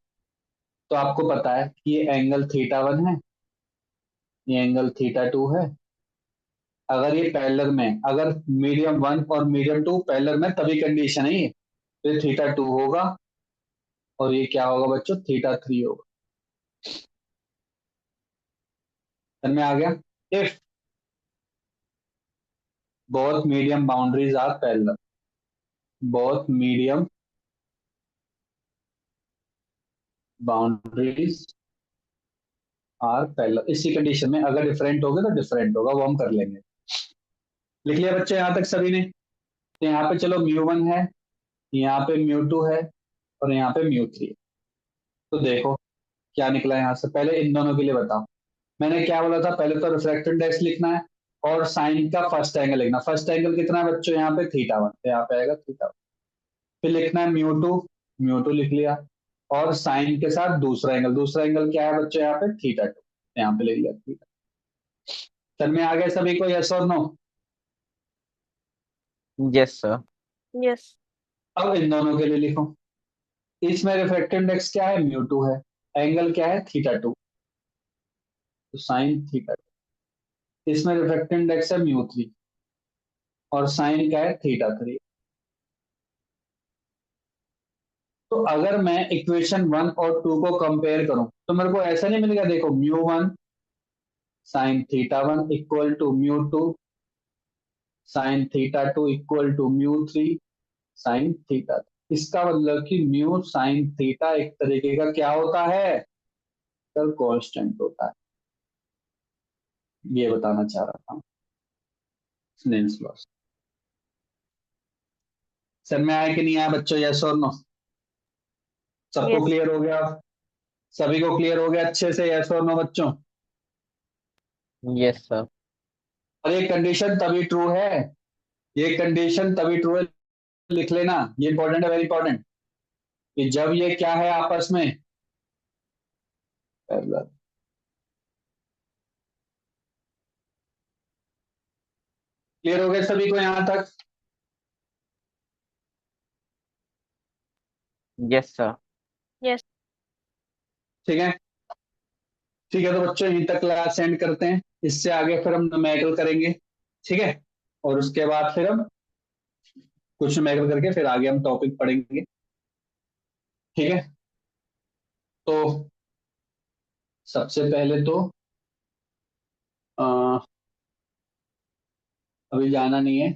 तो आपको पता है कि ये एंगल θ1 है, ये एंगल θ2 है। अगर ये पैरेलल में, अगर मीडियम 1 और मीडियम 2 पैरेलल में, तभी कंडीशन है ये। तो ये θ2 होगा और ये क्या होगा बच्चों, θ3 होगा। समझ में आ गया? If both medium boundaries are parallel, both medium boundaries are parallel, इसी कंडीशन में अगर डिफरेंट होगा तो डिफरेंट होगा, वो हम कर लेंगे। लिख लिया बच्चे यहां तक सभी ने? तो यहाँ पे चलो μ1 है, यहाँ पे μ2 है और यहाँ पे μ3 है। तो देखो क्या निकला यहाँ से, पहले इन दोनों के लिए बताओ। मैंने क्या बोला था, पहले तो रिफ्रैक्टिव इंडेक्स लिखना है और साइन का फर्स्ट एंगल लिखना। फर्स्ट एंगल कितना है बच्चों, यहाँ पे θ1, तो यहाँ पे आएगा θ1। फिर लिखना है μ2 लिख लिया, और साइन के साथ दूसरा एंगल क्या है बच्चों, यहाँ पे θ2, यहाँ पे ले लिया θ। समझ में आ गया सभी को, यस और नो? Yes sir. यस। अब इन दोनों के लिए लिखो। इसमें रिफ्रैक्टिव इंडेक्स क्या है, μ2 है, एंगल क्या है θ2, तो साइन θ2। इसमें रिफ्रैक्टिव इंडेक्स है μ3 और साइन क्या है θ3। तो अगर मैं इक्वेशन 1 और 2 को कंपेयर करूं तो मेरे को ऐसा नहीं मिलेगा, देखो μ1 sine θ1 equal to μ2 sine θ2 equal to μ3 sine theta. इसका मतलब कि म्यू साइन थीटा एक तरीके का क्या होता है, सर कांस्टेंट होता है। ये बताना चाह रहा था स्नेल्स लॉ। सर में आया कि नहीं आया बच्चों, यस और नो? सबको Yes. क्लियर हो गया? सभी को क्लियर हो गया अच्छे से, यस और नो बच्चों? Yes sir. और ये कंडीशन तभी ट्रू है, ये कंडीशन तभी ट्रू है, लिख लेना, ये इंपॉर्टेंट है, वेरी इंपॉर्टेंट, कि जब ये क्या है आपस में पैरेलल। क्लियर हो गया सभी को यहां तक? Yes sir. ठीक है, ठीक है। तो बच्चों यहीं तक क्लास एंड करते हैं, इससे आगे फिर हम न्यूमेरिकल करेंगे, ठीक है? और उसके बाद फिर हम कुछ न्यूमेरिकल करके फिर आगे हम टॉपिक पढ़ेंगे, ठीक है? तो सबसे पहले तो अभी जाना नहीं है,